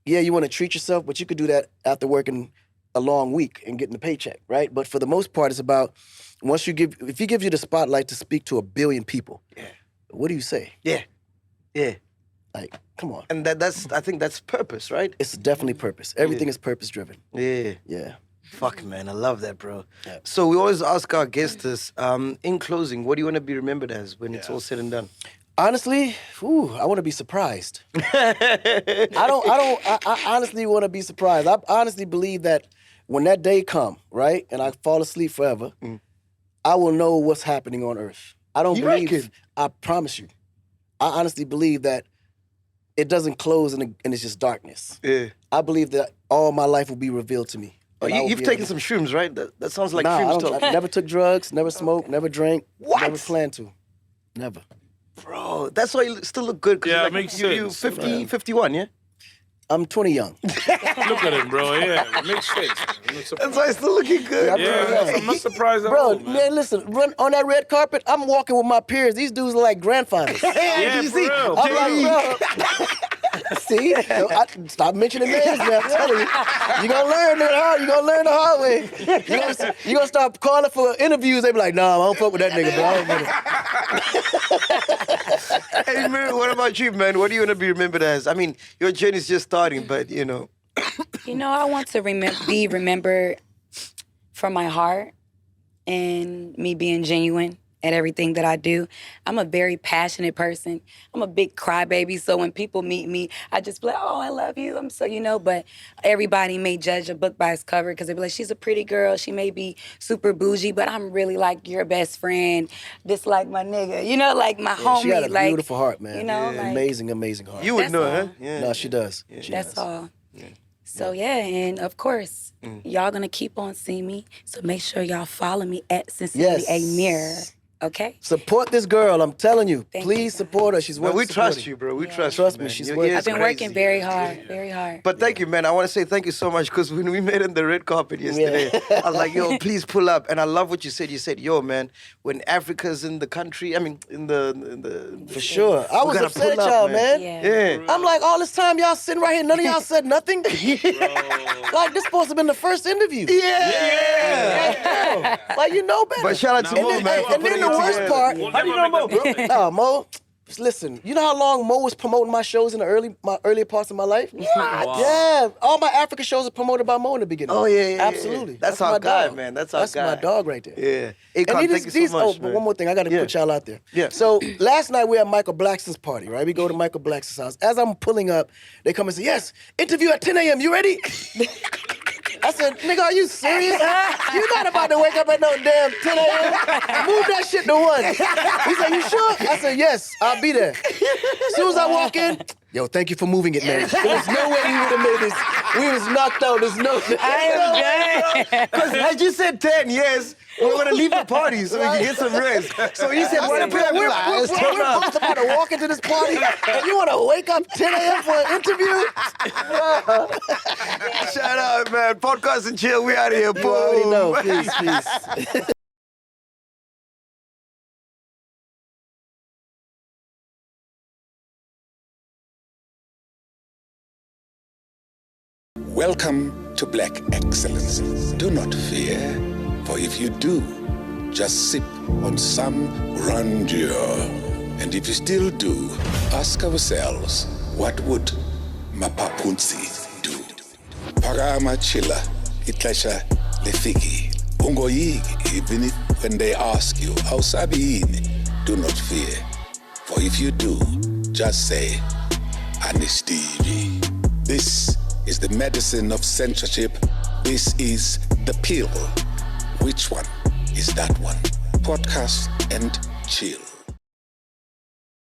Yeah, you want to treat yourself, but you could do that after working a long week and getting the paycheck, right? But for the most part, it's about if he gives you the spotlight to speak to 1 billion people, what do you say? Yeah. Like, come on. And I think that's purpose, right? It's definitely purpose. Everything is purpose driven. Yeah. Fuck, man, I love that, bro. Yeah. So we always ask our guests this, in closing, what do you want to be remembered as when it's all said and done? Honestly, I want to be surprised. I honestly want to be surprised. I honestly believe that when that day come, right, and I fall asleep forever, I will know what's happening on Earth. I promise you. I honestly believe that it doesn't close and it's just darkness. Yeah. I believe that all my life will be revealed to me. Oh, you've taken some shrooms, right? That sounds like nah, shrooms talk. I never took drugs, never smoked, never drank. What? Never planned to. Never. Bro, that's why you still look good. Yeah, like, it makes you sense. 50, 51, yeah? I'm 20 young. Look at him, bro. Yeah, it makes sense. That's why he's still looking good. I'm not surprised at Bro, all, man. Listen, run on that red carpet, I'm walking with my peers. These dudes are like grandfathers. Yeah, you for see? real. I'm like, bro. See? Stop mentioning names, man. I'm telling you. You're going to learn it hard. You're going to learn the hard way. You're going to start calling for interviews. They be like, nah, I don't fuck with that nigga, bro. I don't get it. Hey, Amir, what about you, man? What do you want to be remembered as? I mean, your journey's just starting, but, you know. I want to be remembered for my heart and me being genuine at everything that I do. I'm a very passionate person. I'm a big crybaby, so when people meet me, I just be like, oh, I love you. I'm so, but everybody may judge a book by its cover because they be like, she's a pretty girl. She may be super bougie, but I'm really like your best friend, just like my nigga, like my homie. She got a beautiful heart, man. Like, amazing heart. You would know, all. huh? Yeah. No, she does. Yeah. That's all. Yeah. So, and of course, y'all going to keep on seeing me. So make sure y'all follow me at Sincerely Amir. Okay? Support this girl, I'm telling you. Thank Please you, support her. She's worth We supporting. trust you, bro. We trust Trust you, me, man. she's Your worth it. ear's I've been crazy. working very hard, very hard. But thank you, man. I want to say thank you so much because when we met on the red carpet yesterday, I was like, yo, please pull up. And I love what you said. You said, yo, man, when Africa's in the country, For sure. I was gotta upset at pull up, y'all, man. man. Yeah. I'm like, all this time y'all sitting right here, none of y'all said nothing? Like, this supposed to have been the first interview. Yeah. Like, you know better. But shout out to Mo, man. And then the worst part, How do you know Mo, bro? oh, Mo, listen, you know how long Mo was promoting my shows in the earlier parts of my life? Wow. Yeah, all my Africa shows are promoted by Mo in the beginning. Oh, yeah. Absolutely. That's our my guy, dog. man. That's our That's guy. my dog right there. Yeah. And Akon, thank you so much, but man. one more thing, I got to put y'all out there. Yeah. So last night we had Michael Blackson's party, right? We go to Michael Blackson's house. As I'm pulling up, they come and say, yes, interview at 10 a.m. You ready? I said, nigga, are you serious? You're not about to wake up at no damn 10 a.m. Move that shit to 1. He said, you sure? I said, yes, I'll be there. As soon as I walk in, yo, thank you for moving it, man. There's no way we would have made this. We was knocked out. There's no... Because had you said 10, yes, we want to leave the party so we can get some rest. So he said, what We're both about to walk into this party, and you want to wake up 10 a.m. for an interview? Shout out, man. Podcast and chill. We out of here, boy. You already know. Peace. Welcome to Black Excellence. Do not fear, for if you do, just sip on some grandeur. And if you still do, ask ourselves, what would Mapapunzi do? Parama chila, itlesha lefiki. Ungoyigi, even when they ask you, how sabiini, do not fear. For if you do, just say, Anistivi. This is the medicine of censorship. This is the pill. Which one is that one? Podcast and chill.